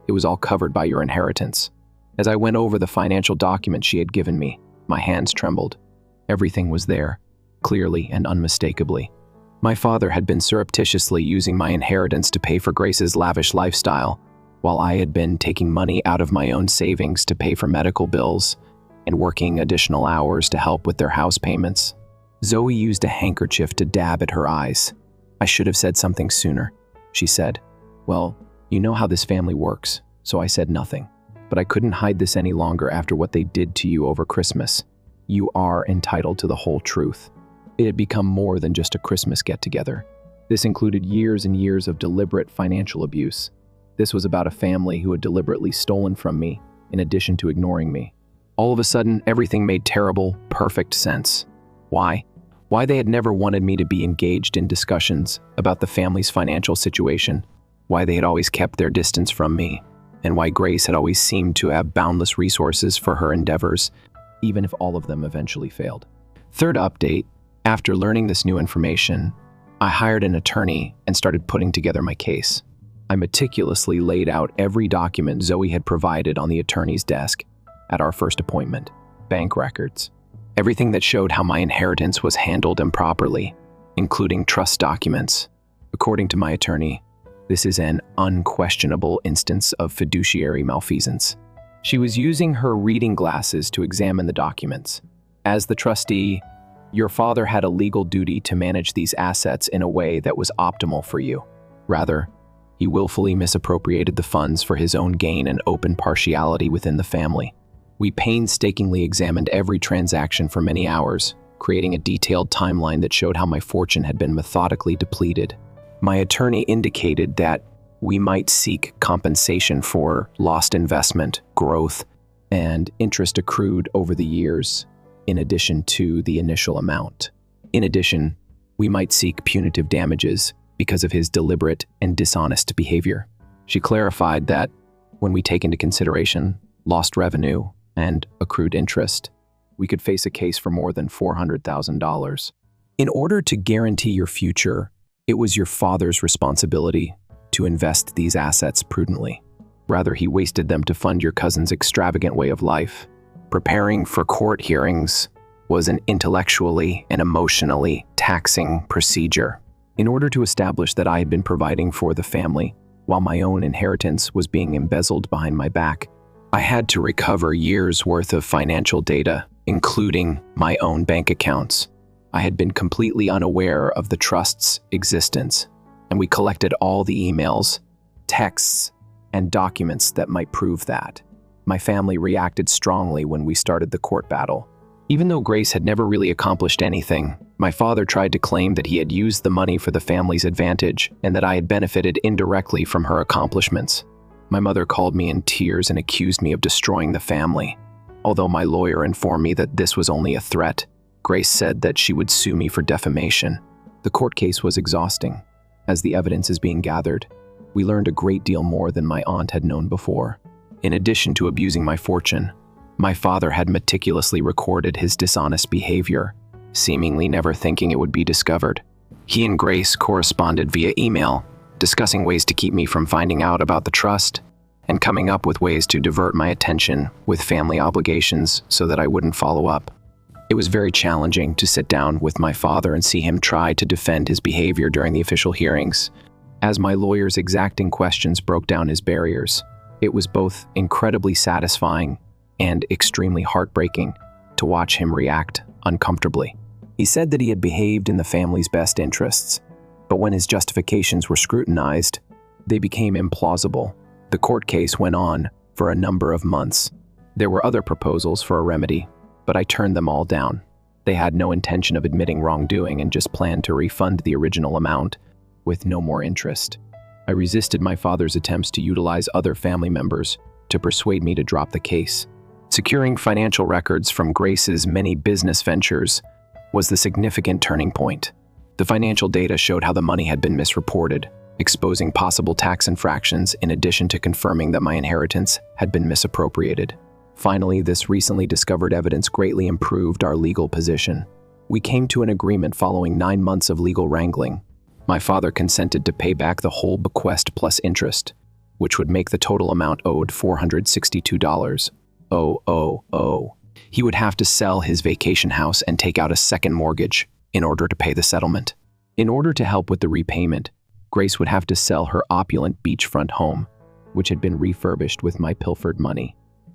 It was all covered by your inheritance. As I went over the financial documents she had given me, my hands trembled. Everything was there, clearly and unmistakably. My father had been surreptitiously using my inheritance to pay for Grace's lavish lifestyle, while I had been taking money out of my own savings to pay for medical bills and working additional hours to help with their house payments. Zoe used a handkerchief to dab at her eyes. "I should have said something sooner," she said. "Well, you know how this family works," so I said nothing. "But I couldn't hide this any longer after what they did to you over Christmas. You are entitled to the whole truth." It had become more than just a Christmas get-together. This included years and years of deliberate financial abuse. This was about a family who had deliberately stolen from me, in addition to ignoring me. All of a sudden, everything made terrible, perfect sense. Why? Why they had never wanted me to be engaged in discussions about the family's financial situation, why they had always kept their distance from me, and why Grace had always seemed to have boundless resources for her endeavors, even if all of them eventually failed. Third update. After learning this new information, I hired an attorney and started putting together my case. I meticulously laid out every document Zoe had provided on the attorney's desk at our first appointment: bank records, everything that showed how my inheritance was handled improperly, including trust documents. According to my attorney, this is an unquestionable instance of fiduciary malfeasance. She was using her reading glasses to examine the documents. As the trustee, your father had a legal duty to manage these assets in a way that was optimal for you. Rather, he willfully misappropriated the funds for his own gain and open partiality within the family. We painstakingly examined every transaction for many hours, creating a detailed timeline that showed how my fortune had been methodically depleted. My attorney indicated that we might seek compensation for lost investment, growth, and interest accrued over the years, in addition to the initial amount. In addition, we might seek punitive damages because of his deliberate and dishonest behavior. She clarified that when we take into consideration lost revenue and accrued interest, we could face a case for more than $400,000. In order to guarantee your future, It was your father's responsibility to invest these assets prudently. Rather, he wasted them to fund your cousin's extravagant way of life. Preparing for court hearings was an intellectually and emotionally taxing procedure. In order to establish that I had been providing for the family, while my own inheritance was being embezzled behind my back, I had to recover years' worth of financial data, including my own bank accounts. I had been completely unaware of the trust's existence, and we collected all the emails, texts, and documents that might prove that. My family reacted strongly when we started the court battle. Even though Grace had never really accomplished anything, my father tried to claim that he had used the money for the family's advantage and that I had benefited indirectly from her accomplishments. My mother called me in tears and accused me of destroying the family. Although my lawyer informed me that this was only a threat, Grace said that she would sue me for defamation. The court case was exhausting. As the evidence is being gathered, we learned a great deal more than my aunt had known before. In addition to abusing my fortune, my father had meticulously recorded his dishonest behavior, seemingly never thinking it would be discovered. He and Grace corresponded via email, discussing ways to keep me from finding out about the trust and coming up with ways to divert my attention with family obligations so that I wouldn't follow up. It was very challenging to sit down with my father and see him try to defend his behavior during the official hearings. As my lawyer's exacting questions broke down his barriers, it was both incredibly satisfying and extremely heartbreaking to watch him react uncomfortably. He said that he had behaved in the family's best interests, but when his justifications were scrutinized, they became implausible. The court case went on for a number of months. There were other proposals for a remedy, but I turned them all down. They had no intention of admitting wrongdoing and just planned to refund the original amount with no more interest. I resisted my father's attempts to utilize other family members to persuade me to drop the case. Securing financial records from Grace's many business ventures was the significant turning point. The financial data showed how the money had been misreported, exposing possible tax infractions in addition to confirming that my inheritance had been misappropriated. Finally, this recently discovered evidence greatly improved our legal position. We came to an agreement following 9 months of legal wrangling. My father consented to pay back the whole bequest plus interest, which would make the total amount owed $462. He would have to sell his vacation house and take out a second mortgage in order to pay the settlement. In order to help with the repayment, Grace would have to sell her opulent beachfront home, which had been refurbished with my pilfered money.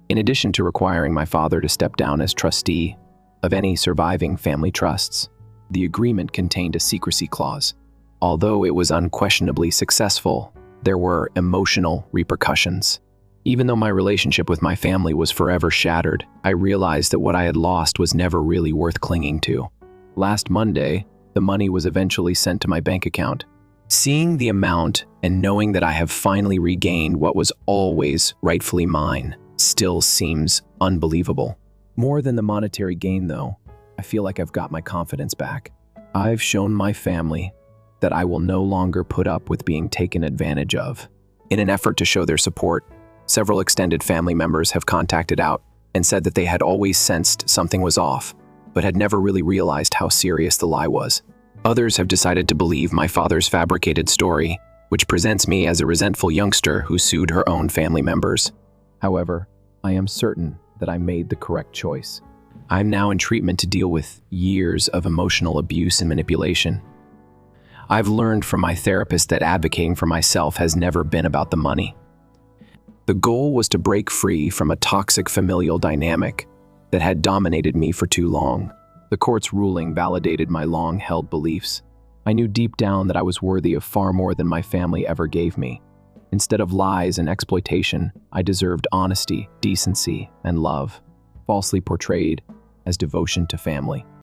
In addition to requiring my father to step down as trustee of any surviving family trusts, the agreement contained a secrecy clause. Although it was unquestionably successful, there were emotional repercussions. Even though my relationship with my family was forever shattered, I realized that what I had lost was never really worth clinging to. Last Monday, the money was eventually sent to my bank account. Seeing the amount and knowing that I have finally regained what was always rightfully mine still seems unbelievable. More than the monetary gain, though, I feel like I've got my confidence back. I've shown my family that I will no longer put up with being taken advantage of. In an effort to show their support, several extended family members have contacted out and said that they had always sensed something was off, but had never really realized how serious the lie was. Others have decided to believe my father's fabricated story, which presents me as a resentful youngster who sued her own family members. However, I am certain that I made the correct choice. I'm now in treatment to deal with years of emotional abuse and manipulation. I've learned from my therapist that advocating for myself has never been about the money. The goal was to break free from a toxic familial dynamic that had dominated me for too long. The court's ruling validated my long-held beliefs. I knew deep down that I was worthy of far more than my family ever gave me. Instead of lies and exploitation, I deserved honesty, decency, and love, falsely portrayed as devotion to family.